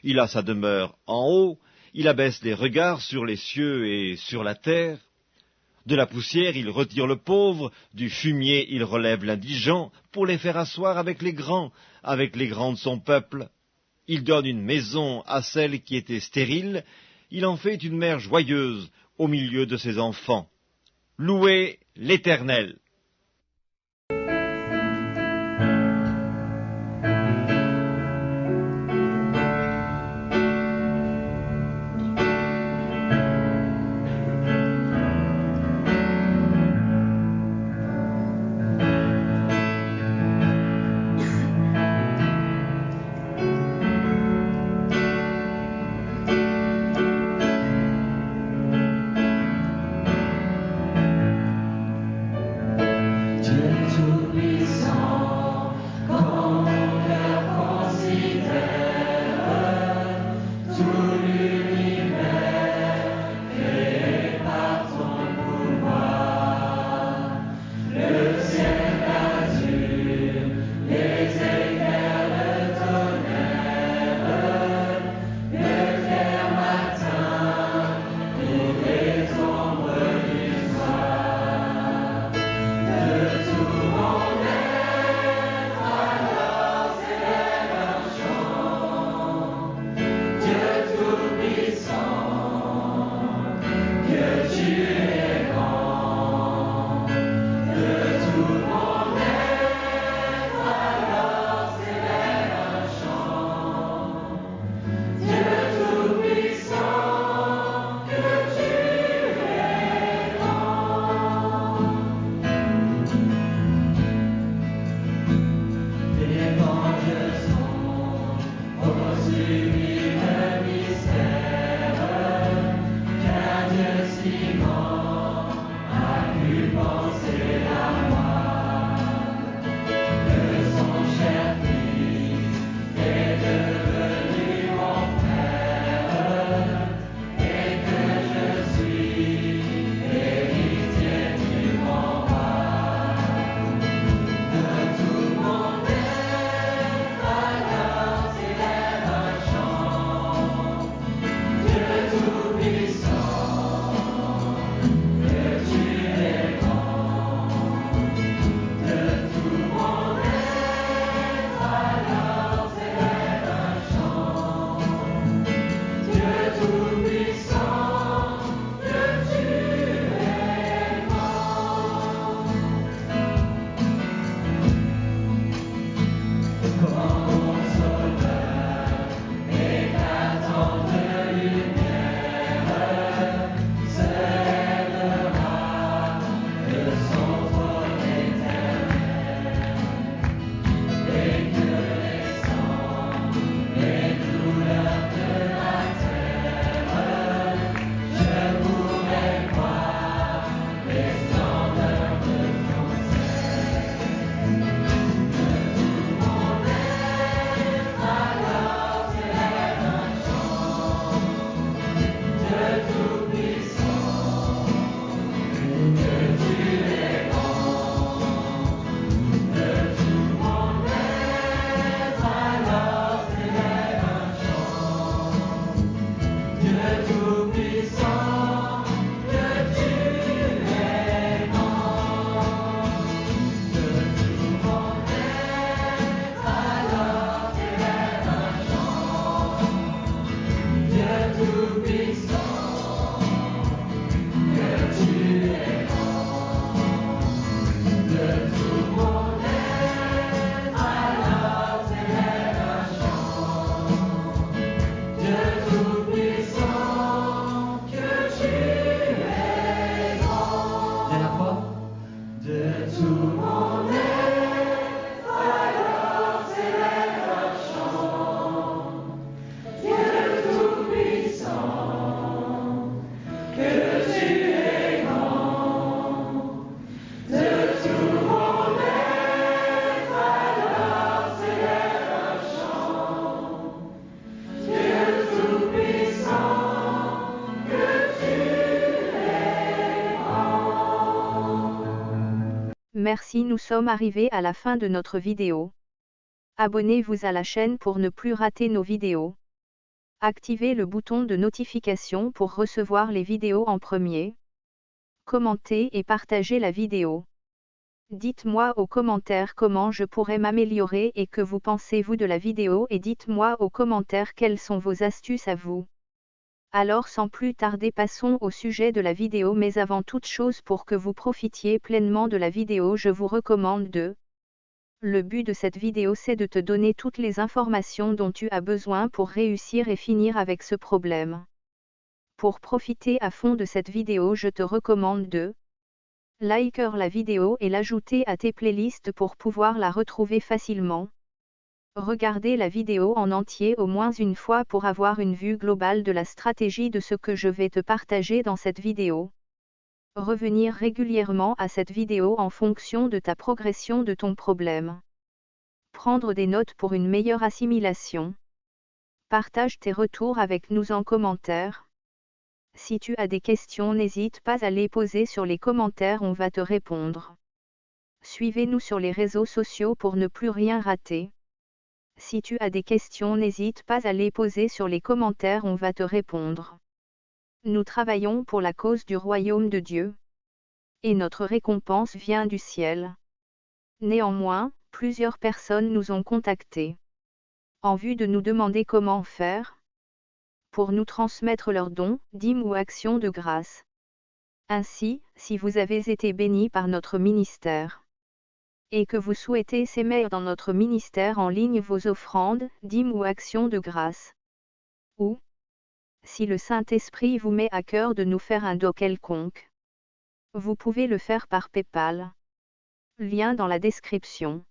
Il a sa demeure en haut, il abaisse les regards sur les cieux et sur la terre. De la poussière, il retire le pauvre, du fumier, il relève l'indigent, pour les faire asseoir avec les grands de son peuple. Il donne une maison à celle qui était stérile, il en fait une mère joyeuse au milieu de ses enfants. Louez l'Éternel. Merci, nous sommes arrivés à la fin de notre vidéo. Abonnez-vous à la chaîne pour ne plus rater nos vidéos. Activez le bouton de notification pour recevoir les vidéos en premier. Commentez et partagez la vidéo. Dites-moi aux commentaires comment je pourrais m'améliorer et que vous pensez-vous de la vidéo et dites-moi aux commentaires quelles sont vos astuces à vous. Alors sans plus tarder passons au sujet de la vidéo, mais avant toute chose, pour que vous profitiez pleinement de la vidéo, je vous recommande de... Le but de cette vidéo, c'est de te donner toutes les informations dont tu as besoin pour réussir et finir avec ce problème. Pour profiter à fond de cette vidéo, je te recommande de liker la vidéo et l'ajouter à tes playlists pour pouvoir la retrouver facilement. Regardez la vidéo en entier au moins une fois pour avoir une vue globale de la stratégie de ce que je vais te partager dans cette vidéo. Revenir régulièrement à cette vidéo en fonction de ta progression de ton problème. Prendre des notes pour une meilleure assimilation. Partage tes retours avec nous en commentaire. Si tu as des questions, n'hésite pas à les poser sur les commentaires, on va te répondre. Suivez-nous sur les réseaux sociaux pour ne plus rien rater. Si tu as des questions, n'hésite pas à les poser sur les commentaires, on va te répondre. Nous travaillons pour la cause du royaume de Dieu. Et notre récompense vient du ciel. Néanmoins, plusieurs personnes nous ont contactés en vue de nous demander comment faire pour nous transmettre leurs dons, dîmes ou actions de grâce. Ainsi, si vous avez été bénis par notre ministère et que vous souhaitez s'aimer dans notre ministère en ligne vos offrandes, dîmes ou actions de grâce, ou si le Saint-Esprit vous met à cœur de nous faire un don quelconque, vous pouvez le faire par PayPal. Lien dans la description.